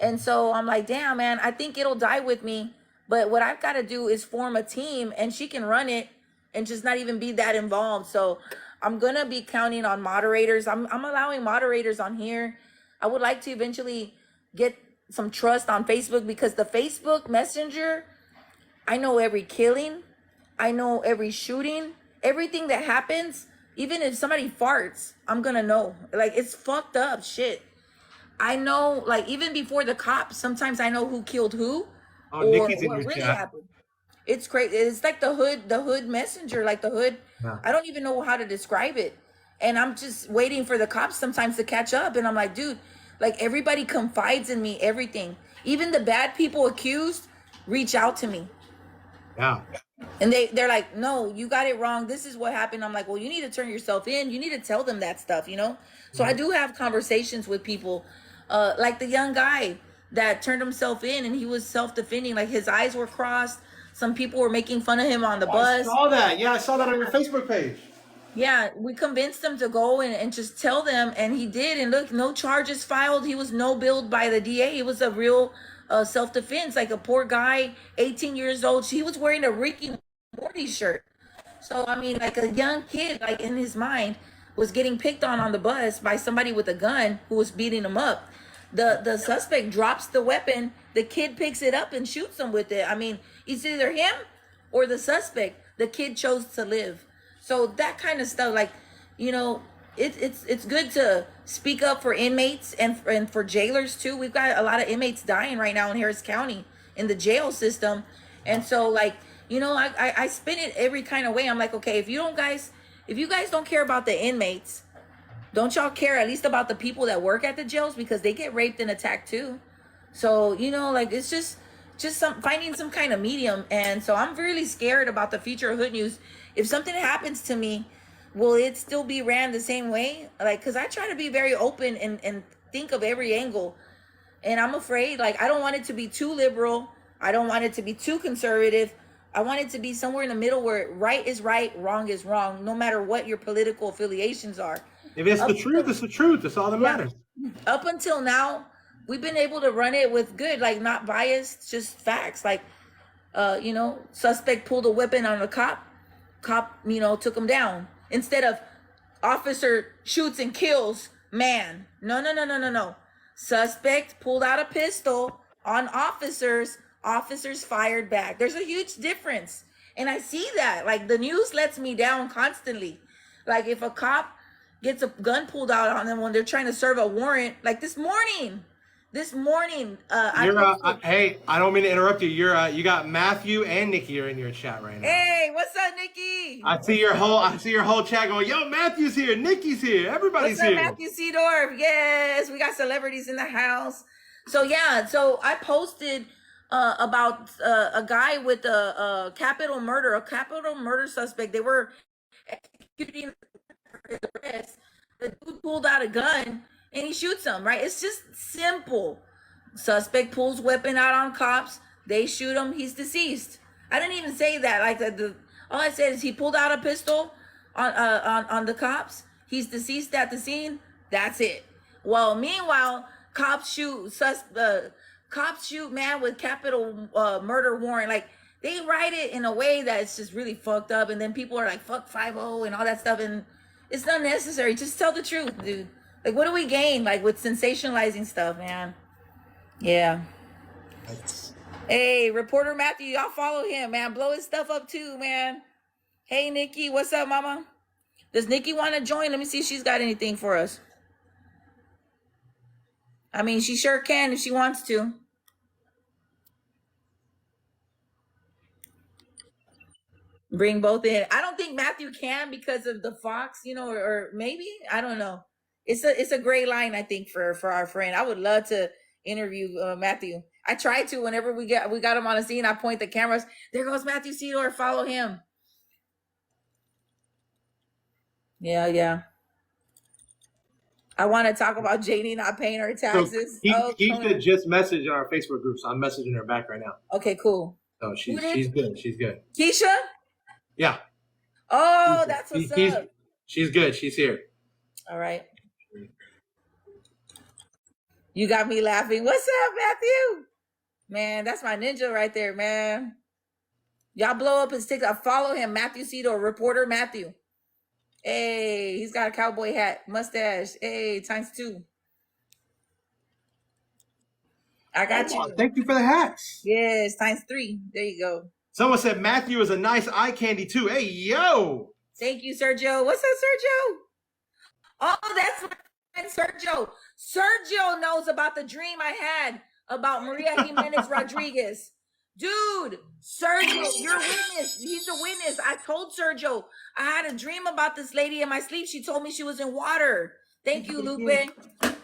And so I'm like, damn, man, I think it'll die with me. But what I've got to do is form a team, and she can run it and just not even be that involved. So I'm going to be counting on moderators. I'm allowing moderators on here. I would like to eventually get some trust on Facebook, because the Facebook Messenger, I know every killing. I know every shooting, everything that happens. Even if somebody farts, I'm going to know. Like, it's fucked up shit. I know, like, even before the cops, sometimes I know who killed who, or what really happened. It's crazy. It's like the hood messenger, like the hood. Yeah. I don't even know how to describe it. And I'm just waiting for the cops sometimes to catch up. And I'm like, dude, like everybody confides in me, everything. Even the bad people accused reach out to me. Yeah. And they're like, no, you got it wrong. This is what happened. I'm like, well, you need to turn yourself in. You need to tell them that stuff, you know? So I do have conversations with people, like the young guy that turned himself in and he was self-defending. Like his eyes were crossed. Some people were making fun of him on the bus. I saw that. Yeah, I saw that on your Facebook page. Yeah, we convinced him to go and just tell them, and he did. And look, no charges filed. He was no billed by the DA. It was a real self-defense, like a poor guy, 18 years old. He was wearing a Ricky Morty shirt. So, I mean, like a young kid, like in his mind, was getting picked on the bus by somebody with a gun who was beating him up. The suspect drops the weapon. The kid picks it up and shoots him with it. I mean, it's either him or the suspect. The kid chose to live. So that kind of stuff, like, you know, it's good to speak up for inmates and for jailers too. We've got a lot of inmates dying right now in Harris County in the jail system. And so, like, you know, I spin it every kind of way. I'm like, okay, if you guys don't care about the inmates, don't y'all care at least about the people that work at the jails, because they get raped and attacked too. So, you know, like, it's just finding some kind of medium. And so I'm really scared about the future of Hood News. If something happens to me, will it still be ran the same way? Like, because I try to be very open and think of every angle. And I'm afraid, like, I don't want it to be too liberal. I don't want it to be too conservative. I want it to be somewhere in the middle where right is right, wrong is wrong, no matter what your political affiliations are. If it's the truth, it's the truth. That's all that matters. Up until now, we've been able to run it with good, like, not biased, just facts. Like, you know, suspect pulled a weapon on a cop, you know, took him down. Instead of officer shoots and kills man. No. Suspect pulled out a pistol on officers fired back. There's a huge difference. And I see that. Like, the news lets me down constantly. Like, if a cop gets a gun pulled out on them when they're trying to serve a warrant, like this morning, hey, I don't mean to interrupt you. You got Matthew and Nikki are in your chat right now. Hey, what's up, Nikki? I see your whole chat going, yo, Matthew's here, Nikki's here, everybody's here. What's up, Matthew Seedorf? Yes, we got celebrities in the house. So yeah, so I posted about a guy with a capital murder suspect. They were executing his arrest. The dude pulled out a gun and he shoots him, right? It's just simple. Suspect pulls weapon out on cops. They shoot him. He's deceased. I didn't even say that. Like, all I said is he pulled out a pistol on the cops. He's deceased at the scene. That's it. Well, meanwhile, cops shoot man with capital murder warrant. Like, they write it in a way that it's just really fucked up. And then people are like, fuck 5-0 and all that stuff. And it's not necessary. Just tell the truth, dude. Like, what do we gain, like, with sensationalizing stuff, man? Yeah. Hey, reporter Matthew, y'all follow him, man. Blow his stuff up too, man. Hey, Nikki, what's up, mama? Does Nikki want to join? Let me see if she's got anything for us. I mean, she sure can if she wants to. Bring both in. I don't think Matthew can because of the Fox, you know, or maybe, I don't know. It's a gray line, I think, for our friend. I would love to interview Matthew. I try to whenever we got him on a scene. I point the cameras. There goes Matthew Seedorf. Follow him. Yeah. I want to talk about Janie not paying her taxes. So Keisha just messaged our Facebook group, so I'm messaging her back right now. Okay, cool. So she's good. She's good. Keisha? Yeah. Oh, that's what's up. She's good. She's here. All right. You got me laughing. What's up, Matthew? Man, that's my ninja right there, man. Y'all blow up his TikTok. Follow him, Matthew Seedorf, reporter Matthew. Hey, he's got a cowboy hat, mustache. Hey, ×2. I got you. Thank you for the hats. Yes, ×3. There you go. Someone said Matthew is a nice eye candy too. Hey, yo. Thank you, Sergio. What's up, Sergio? Oh, that's my friend Sergio. Sergio knows about the dream I had about Maria Jimenez Rodriguez. Dude, Sergio, you're a witness. He's a witness. I told Sergio I had a dream about this lady in my sleep. She told me she was in water. Thank you, Lupe.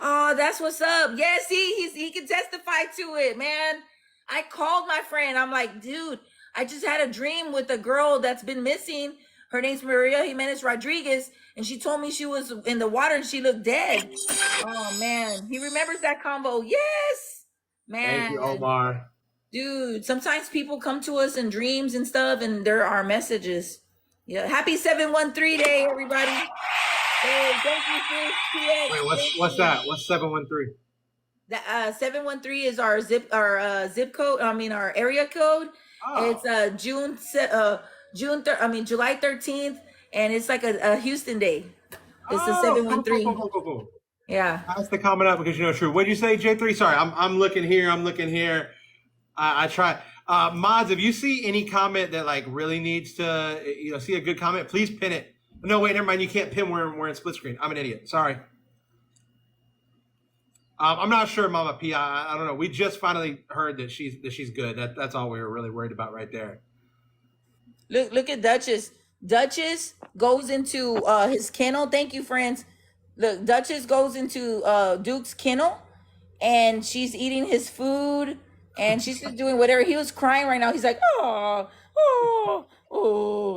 Oh, that's what's up. Yeah, see, he can testify to it, man. I called my friend. I'm like, dude, I just had a dream with a girl that's been missing. Her name's Maria Jimenez Rodriguez, and she told me she was in the water and she looked dead. Oh man, he remembers that combo. Yes, man. Thank you, Omar. Dude, sometimes people come to us in dreams and stuff, and there are messages. Yeah, happy 713 day, everybody. Hey, thank you, sis. Wait, what's that? What's 713? The 713 is our zip code. I mean our area code. Oh. It's July 13th, and it's like a Houston day. It's the 713. Cool. Yeah. That's the comment up because you know true. What did you say, J3? Sorry, I'm looking here. I try. Mods, if you see any comment that like really needs to, see a good comment, please pin it. No, wait, never mind. You can't pin where we're in split screen. I'm an idiot. Sorry. I'm not sure, Mama P. I don't know. We just finally heard that she's good. That's all we were really worried about right there. Look at Duchess. Duchess goes into his kennel. Thank you, friends. Look, Duchess goes into Duke's kennel, and she's eating his food, and she's just doing whatever. He was crying right now. He's like, oh,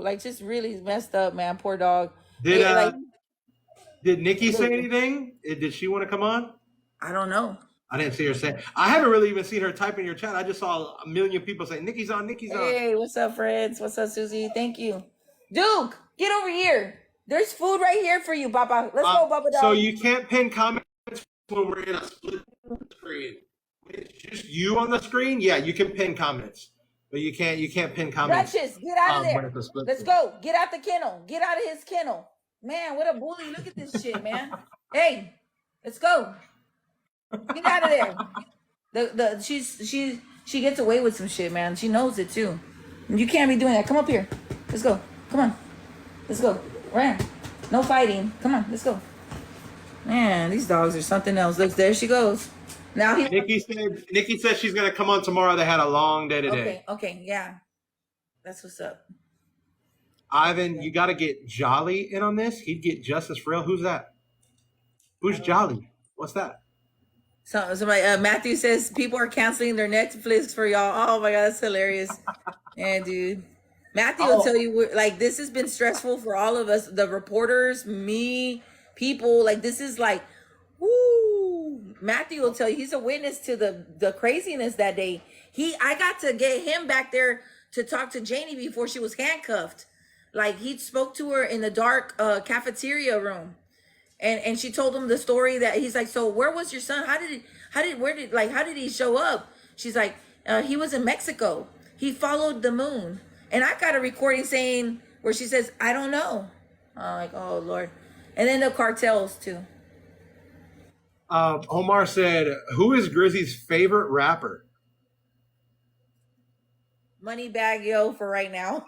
like just really messed up, man. Poor dog. Did Nikki say anything? Did she want to come on? I don't know. I didn't see her say. I haven't really even seen her type in your chat. I just saw a million people say, Nikki's on, Nikki's on. Hey, what's up, friends? What's up, Susie? Thank you. Duke, get over here. There's food right here for you, Papa. Let's go, Papa dog. So you can't pin comments when we're in a split screen. It's just you on the screen? Yeah, you can pin comments. But you can't pin comments. Duchess, get out of there. Let's go. Get out the kennel. Get out of his kennel. Man, what a bully. Look at this shit, man. Hey, let's go. Get out of there. She gets away with some shit, man. She knows it too. You can't be doing that. Come up here. Let's go. Come on. Let's go. Ran. No fighting. Come on. Let's go. Man, these dogs are something else. Look, there she goes. Now Nikki said she's gonna come on tomorrow. They had a long day today. Okay, yeah. That's what's up. Ivan, you gotta get Jolly in on this. He'd get justice for real. Who's that? Who's Jolly? What's that? So somebody, Matthew says people are canceling their Netflix for y'all. Oh my god, that's hilarious. Yeah, dude. Matthew will tell you, like, this has been stressful for all of us, the reporters, me, people. Like, this is like, woo. Matthew will tell you, he's a witness to the craziness that day. I got to get him back there to talk to Janie before she was handcuffed. Like, he spoke to her in the dark cafeteria room. And she told him the story that he's like, so where was your son? How did he show up? She's like, he was in Mexico. He followed the moon. And I got a recording saying where she says, I don't know. I'm like, oh Lord. And then the cartels too. Omar said, who is Grizzy's favorite rapper? Moneybag Yo for right now.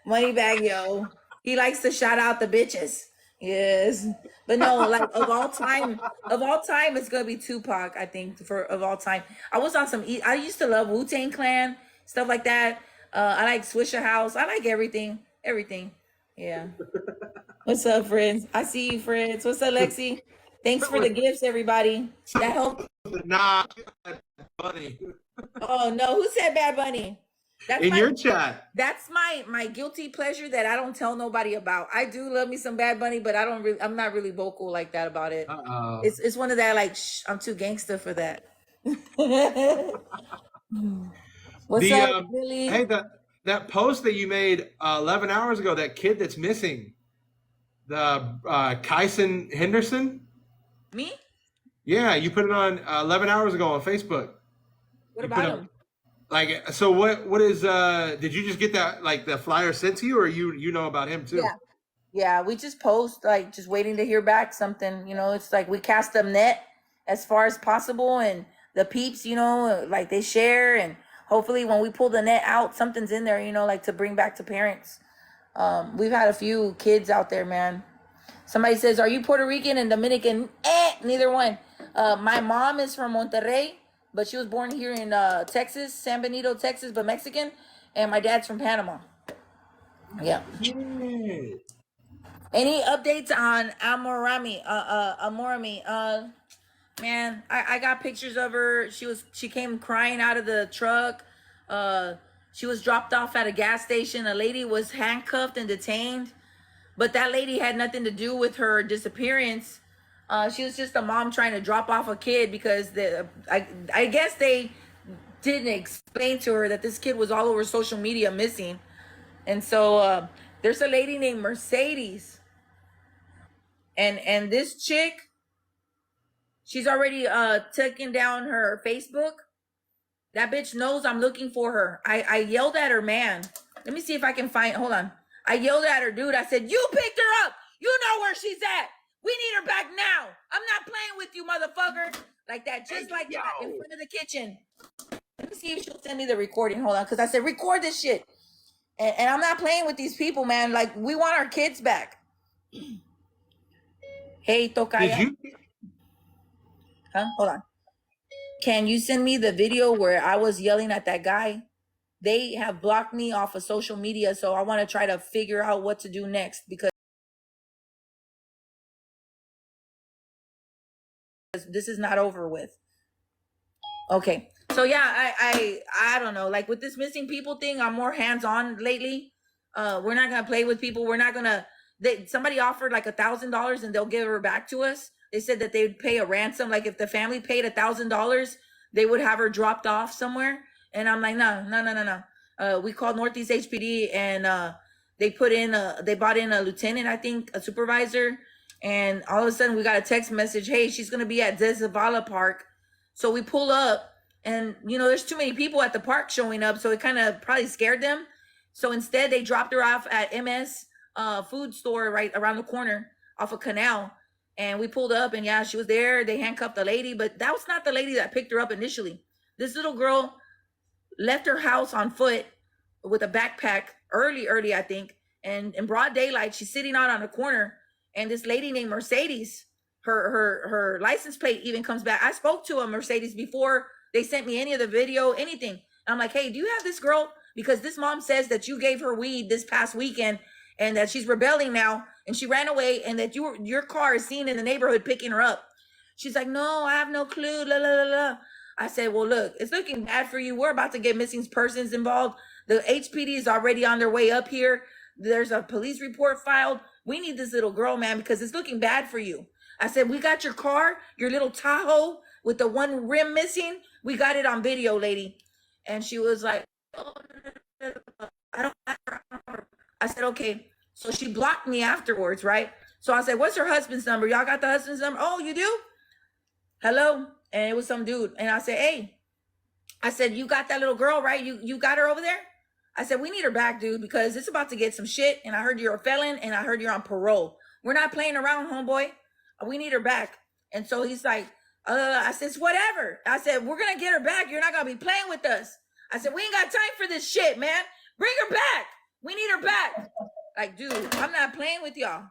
Moneybag Yo. He likes to shout out the bitches. Yes, but no, like of all time, it's gonna be Tupac. I think of all time. I was on some. I used to love Wu-Tang Clan, stuff like that. I like Swisher House. I like everything. Yeah. What's up, friends? I see you, friends. What's up, Lexi? Thanks for the gifts, everybody. That helped. Nah, Bunny. Oh no, who said Bad Bunny? That's your chat. That's my guilty pleasure that I don't tell nobody about. I do love me some Bad Bunny, but I'm not really vocal like that about it. It's one of that like, I'm too gangster for that. What's up, Billy? Hey, that post that you made 11 hours ago, that kid that's missing, the Kyson Henderson. Me? Yeah, you put it on 11 hours ago on Facebook. What about him? Like, so what is, did you just get that, like the flyer sent to you, or you know about him too? Yeah, we just post, like, just waiting to hear back something, it's like we cast them net as far as possible, and the peeps, like they share, and hopefully when we pull the net out, something's in there, like to bring back to parents. We've had a few kids out there, man. Somebody says, are you Puerto Rican and Dominican? Neither one. My mom is from Monterrey, but she was born here in Texas, San Benito, Texas, but Mexican, and my dad's from Panama. Yeah. Any updates on Amorami? Man, I got pictures of her. She came crying out of the truck. She was dropped off at a gas station. A lady was handcuffed and detained, but that lady had nothing to do with her disappearance. She was just a mom trying to drop off a kid because I guess they didn't explain to her that this kid was all over social media missing. And so there's a lady named Mercedes. And this chick, she's already taken down her Facebook. That bitch knows I'm looking for her. I yelled at her, man. Let me see if I can find, hold on. I yelled at her, dude. I said, you picked her up. You know where she's at. We need her back now. I'm not playing with you, motherfucker. Like that, just like that, in front of the kitchen. Let me see if she'll send me the recording. Hold on, because I said, record this shit. And I'm not playing with these people, man. Like, we want our kids back. Hey, Tokaya. Huh? Hold on. Can you send me the video where I was yelling at that guy? They have blocked me off of social media, so I want to try to figure out what to do next because this is not over with. Okay. So yeah, I don't know. Like with this missing people thing, I'm more hands-on lately. We're not gonna play with people. We're not gonna. Somebody offered like $1,000 and they'll give her back to us. They said that they would pay a ransom. Like if the family paid $1,000, they would have her dropped off somewhere. And I'm like, no. We called Northeast HPD and they bought in a lieutenant, I think, a supervisor. And all of a sudden we got a text message, hey, she's going to be at Zavala Park. So we pull up and, there's too many people at the park showing up. So it kind of probably scared them. So instead they dropped her off at MS food store right around the corner off of Cornell. And we pulled up and yeah, she was there. They handcuffed the lady, but that was not the lady that picked her up initially. This little girl left her house on foot with a backpack early, I think. And in broad daylight, she's sitting out on a corner. And this lady named Mercedes, her license plate even comes back. I spoke to a Mercedes before they sent me any of the video, anything. And I'm like, hey, do you have this girl? Because this mom says that you gave her weed this past weekend and that she's rebelling now and she ran away and that your car is seen in the neighborhood picking her up. She's like, no, I have no clue. La, la, la, la. I said, well, look, it's looking bad for you. We're about to get missing persons involved. The HPD is already on their way up here. There's a police report filed. We need this little girl, man, because it's looking bad for you. I said, we got your car, your little Tahoe with the one rim missing. We got it on video, lady. And she was like, oh, I don't have her. I said, okay. So she blocked me afterwards, right? So I said, what's her husband's number? Y'all got the husband's number? Oh, you do? Hello? And it was some dude. And I said, hey, I said, you got that little girl, right? You got her over there? I said, we need her back, dude, because it's about to get some shit. And I heard you're a felon and I heard you're on parole. We're not playing around, homeboy. We need her back. And so he's like, I said, it's whatever. I said, we're going to get her back. You're not going to be playing with us. I said, we ain't got time for this shit, man. Bring her back. We need her back. Like, dude, I'm not playing with y'all.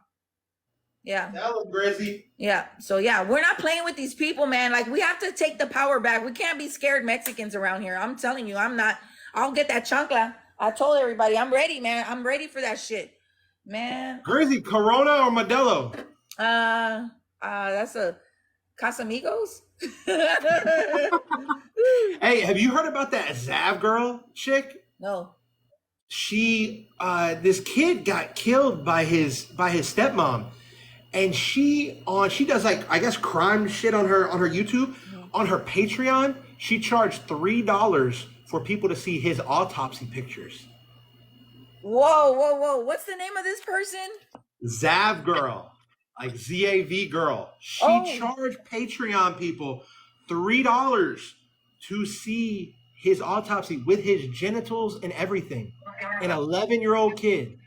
Yeah. That was Grizzy. Yeah. So yeah, we're not playing with these people, man. Like we have to take the power back. We can't be scared Mexicans around here. I'm telling you, I'm not. I'll get that chancla. I told everybody, I'm ready, man. I'm ready for that shit, man. Grizzy, Corona or Modelo? That's a Casamigos. Hey, have you heard about that Zav girl chick? No. She, this kid got killed by his stepmom. And she does like, I guess, crime shit on her YouTube. Mm-hmm. On her Patreon, she charged $3 for people to see his autopsy pictures. Whoa. What's the name of this person? Zav girl, like ZAV girl. She charged Patreon people $3 to see his autopsy with his genitals and everything. An 11-year-old kid.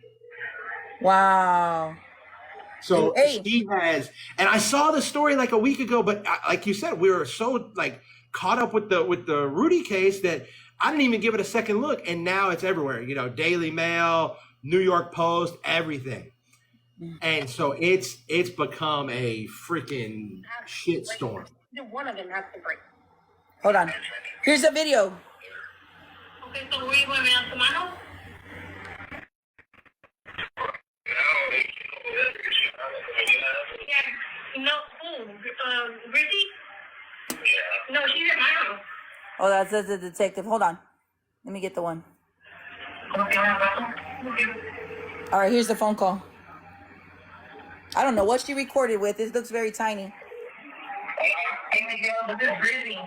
Wow. So she has, and I saw the story like a week ago, but like you said, we were so like caught up with the Rudy case that I didn't even give it a second look, and now it's everywhere. Daily Mail, New York Post, everything, and so it's become a freaking shitstorm. One of them has to break. Hold on. Here's a video. Okay, so where you going now? To my house? Yeah. No, Grizzy? Yeah. No, she's at my house. Oh, that's the detective. Hold on. Let me get the one. Okay. All right, here's the phone call. I don't know what she recorded with. This looks very tiny. Hey, Miguel, this is Grizzy.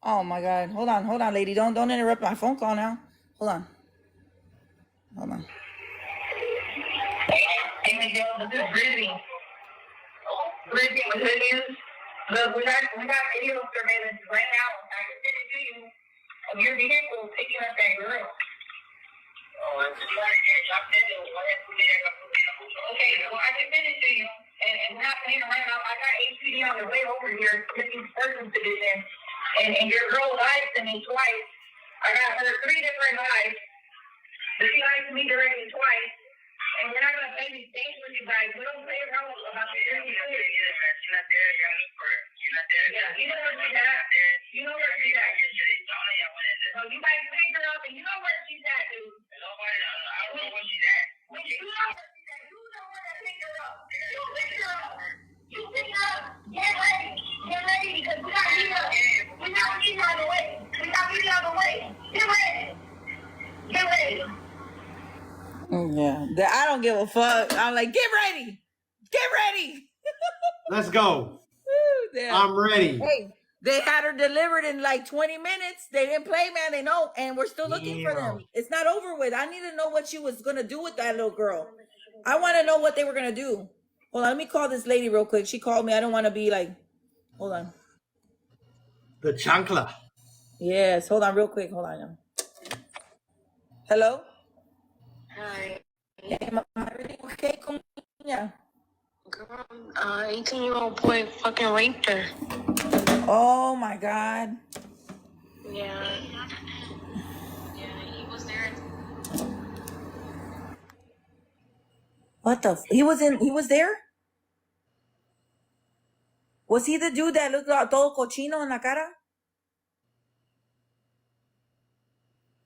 Oh my God. Hold on, lady. Don't interrupt my phone call now. Hold on. Hey, Miguel, this is Grizzy. Grizzy, what it is? Look, we got video surveillance right now. I can send it to you of your vehicle picking up that girl. Oh, I'm just trying to get chopped in. Okay, well, I can send it to you. And not playing around. I got HPD on the way over here, missing persons division. And your girl lied to me twice. I got her 3 different lies. But she lied to me directly twice. And we're not going to play these things with you guys. We don't play around about the dirty shit. She's not there. You're looking for her. She's not there. Yeah, you know where she's at. You know where she's at. So you guys pick her up, and you know where she's at, dude. I don't know where she's at. When you know where she's at, you know where to pick her up. You pick her up. You pick her up. Get ready. Get ready, because we got video. We got video on the way. We got video on the way. Get ready. Get ready. Yeah, I don't give a fuck. I'm like, get ready. Let's go. Woo, I'm ready. Hey, they had her delivered in like 20 minutes. They didn't play, man. They know, and we're still looking for them. It's not over with. I need to know what she was gonna do with that little girl. I want to know what they were gonna do. Hold on, let me call this lady real quick. She called me. I don't want to be like, hold on. The chancla. Yes, hold on real quick. Hold on. Hello? Hi. Hey, everything okay? Yeah. Girl, 18-year-old boy fucking raped her. Oh my God. Yeah. Yeah, he was there. What the? He was there? Was he the dude that looked like todo cochino en la cara?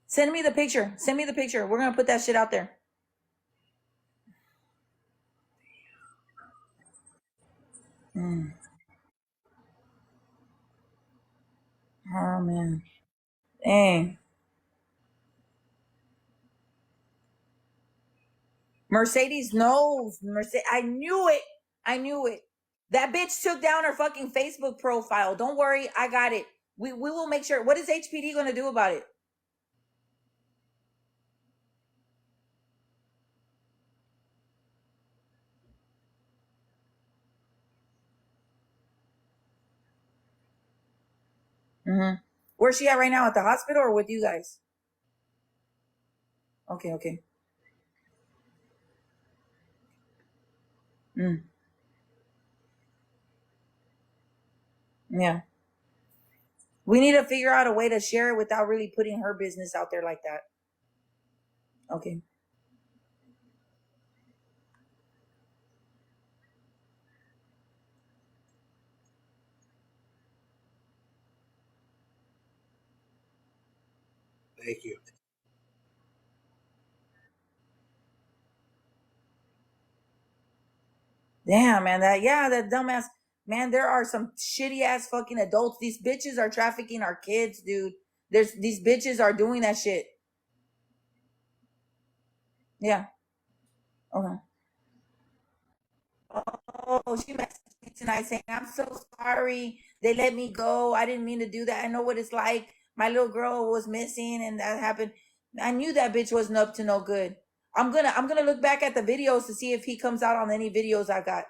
Send me the picture. We're going to put that shit out there. Oh, man. Dang. Mercedes knows. I knew it. That bitch took down her fucking Facebook profile. Don't worry. I got it. We will make sure. What is HPD going to do about it? Mm-hmm. Where's she at right now? At the hospital or with you guys? Okay. Yeah. We need to figure out a way to share it without really putting her business out there like that. Okay. Thank you. Damn, man. That dumbass. Man, there are some shitty ass fucking adults. These bitches are trafficking our kids, dude. These bitches are doing that shit. Yeah. Okay. Oh, she messaged me tonight saying, I'm so sorry. They let me go. I didn't mean to do that. I know what it's like. My little girl was missing and that happened. I knew that bitch wasn't up to no good. I'm gonna look back at the videos to see if he comes out on any videos I got.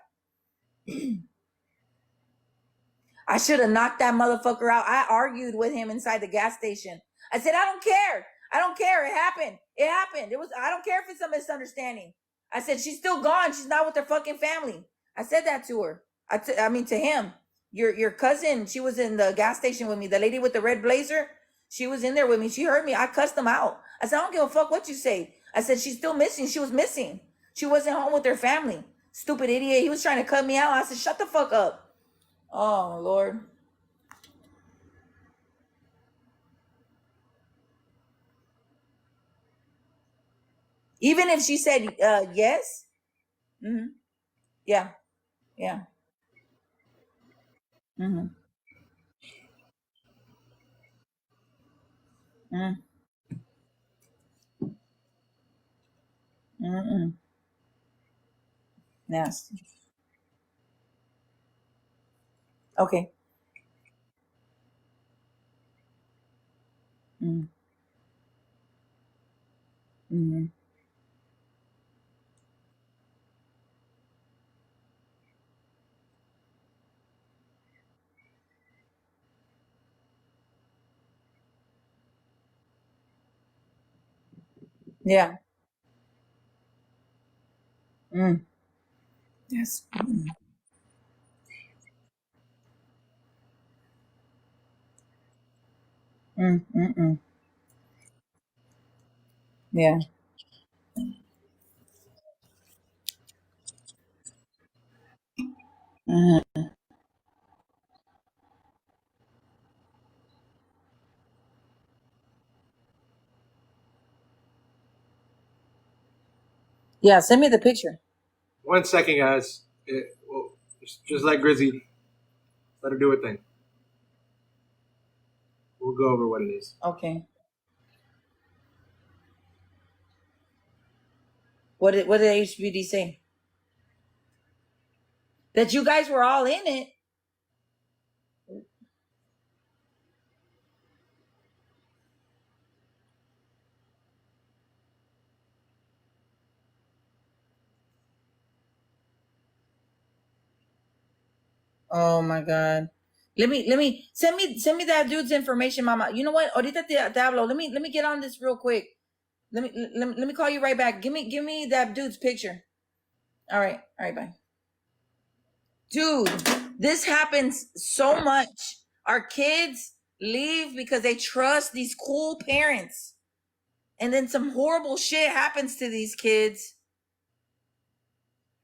I should have knocked that motherfucker out. I argued with him inside the gas station. I said, I don't care. It happened. I don't care if it's a misunderstanding. I said, she's still gone. She's not with her fucking family. I said that to her. I mean, to him. Your cousin, she was in the gas station with me. The lady with the red blazer, she was in there with me. She heard me. I cussed them out. I said, I don't give a fuck what you say. I said, she's still missing. She was missing. She wasn't home with her family. Stupid idiot. He was trying to cut me out. I said, shut the fuck up. Oh, Lord. Even if she said yes. Mm-hmm. Yeah. Yeah. Mm-hmm. Mm-hmm. Mm-hmm. Yes. Okay. Mm-hmm. Mm-hmm. Yeah. Mm. Yes. Mm. Mm-mm. Yeah. Mm-hmm. Yeah. Send me the picture. 1 second, guys. Well, just let Grizzy let her do her thing. We'll go over what it is. Okay. What did HBD say? That you guys were all in it. Oh my God. Let me send me that dude's information, mama. You know what? Ahorita te hablo. Let me get on this real quick. Let me call you right back. Give me that dude's picture. All right. All right, bye. Dude, this happens so much. Our kids leave because they trust these cool parents. And then some horrible shit happens to these kids.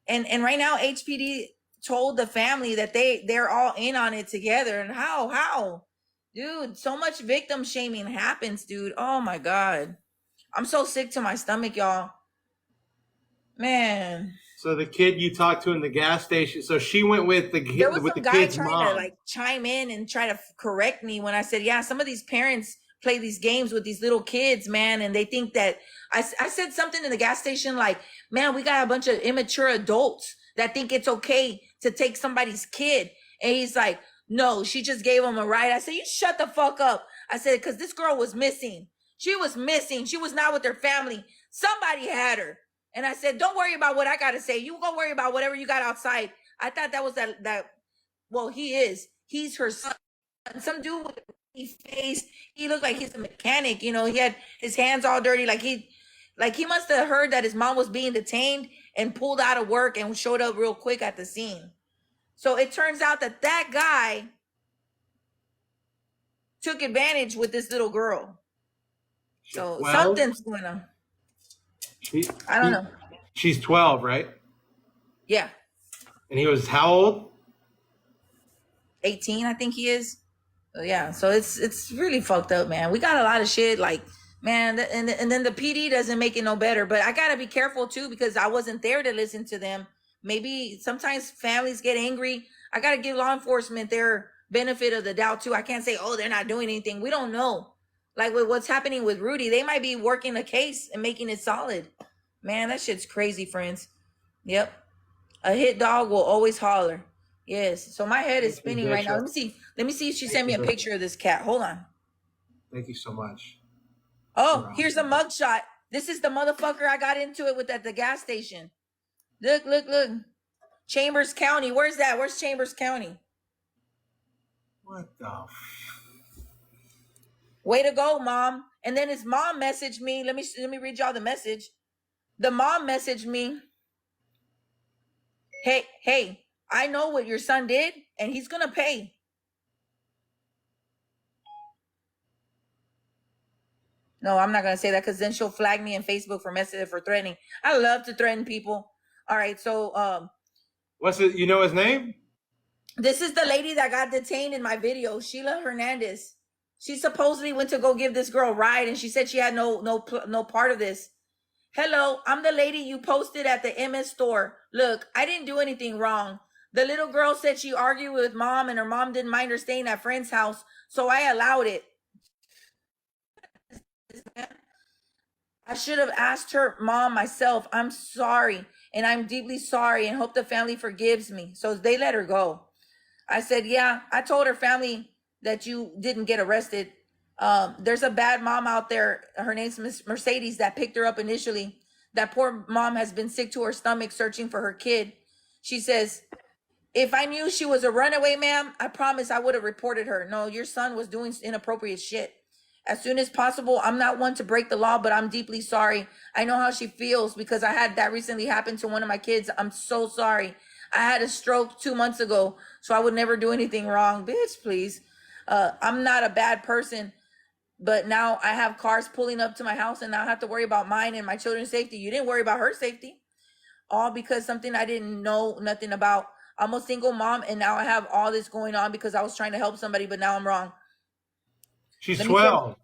And right now HPD told the family that they're all in on it together. And how? Dude, so much victim shaming happens, dude. Oh my God. I'm so sick to my stomach, y'all. Man. So the kid you talked to in the gas station. So she went with the There was with the some guy kid's trying to mom. like chime in and try to correct me when I said, yeah, some of these parents play these games with these little kids, man, and they think that I said something in the gas station like, man, we got a bunch of immature adults that think it's okay to take somebody's kid. And he's like, no, she just gave him a ride. I said, you shut the fuck up. I said, because this girl was missing. She was missing. She was not with her family. Somebody had her. And I said, don't worry about what I got to say. You go worry about whatever you got outside. I thought that was that. Well, he is. He's her son. Some dude with a face. He looked like he's a mechanic. You know, he had his hands all dirty. Like he must have heard that his mom was being detained and pulled out of work and showed up real quick at the scene. So it turns out that guy took advantage with this little girl. So 12? something's going on. I don't know. She's 12, right? Yeah. And he was how old? 18, I think he is. So yeah, so it's really fucked up, man. We got a lot of shit, like, man, and then the PD doesn't make it no better. But I gotta be careful too because I wasn't there to listen to them. Maybe sometimes families get angry. I gotta give law enforcement their benefit of the doubt too. I can't say, oh, they're not doing anything. We don't know. Like with what's happening with Rudy, they might be working a case and making it solid. Man, that shit's crazy, friends. Yep. A hit dog will always holler. Yes. So my head is spinning right now. Let me see. Let me see if she sent me a picture of this cat. Hold on. Thank you so much. Oh, here's a mugshot. This is the motherfucker I got into it with at the gas station. Look. Chambers County. Where's that? Where's Chambers County? What the? Way to go, mom. And then his mom messaged me. Let me read y'all the message. The mom messaged me. Hey, I know what your son did, and he's gonna pay. No, I'm not gonna say that because then she'll flag me in Facebook for threatening. I love to threaten people. All right, so what's it? You know his name? This is the lady that got detained in my video, Sheila Hernandez. She supposedly went to go give this girl a ride, and she said she had no part of this. Hello, I'm the lady you posted at the MS store. Look, I didn't do anything wrong. The little girl said she argued with mom and her mom didn't mind her staying at friend's house, so I allowed it. I should have asked her mom myself. I'm sorry, and I'm deeply sorry, and hope the family forgives me. So they let her go. I said, yeah, I told her family that you didn't get arrested. There's a bad mom out there. Her name's Miss Mercedes that picked her up initially. That poor mom has been sick to her stomach searching for her kid. She says, if I knew she was a runaway, ma'am, I promise I would have reported her. No, your son was doing inappropriate shit. As soon as possible, I'm not one to break the law, but I'm deeply sorry. I know how she feels because I had that recently happen to one of my kids. I'm so sorry. I had a stroke 2 months ago, so I would never do anything wrong. Bitch, please. I'm not a bad person, but now I have cars pulling up to my house and now I have to worry about mine and my children's safety. You didn't worry about her safety. All because something I didn't know nothing about. I'm a single mom and now I have all this going on because I was trying to help somebody, but now I'm wrong. She's 12.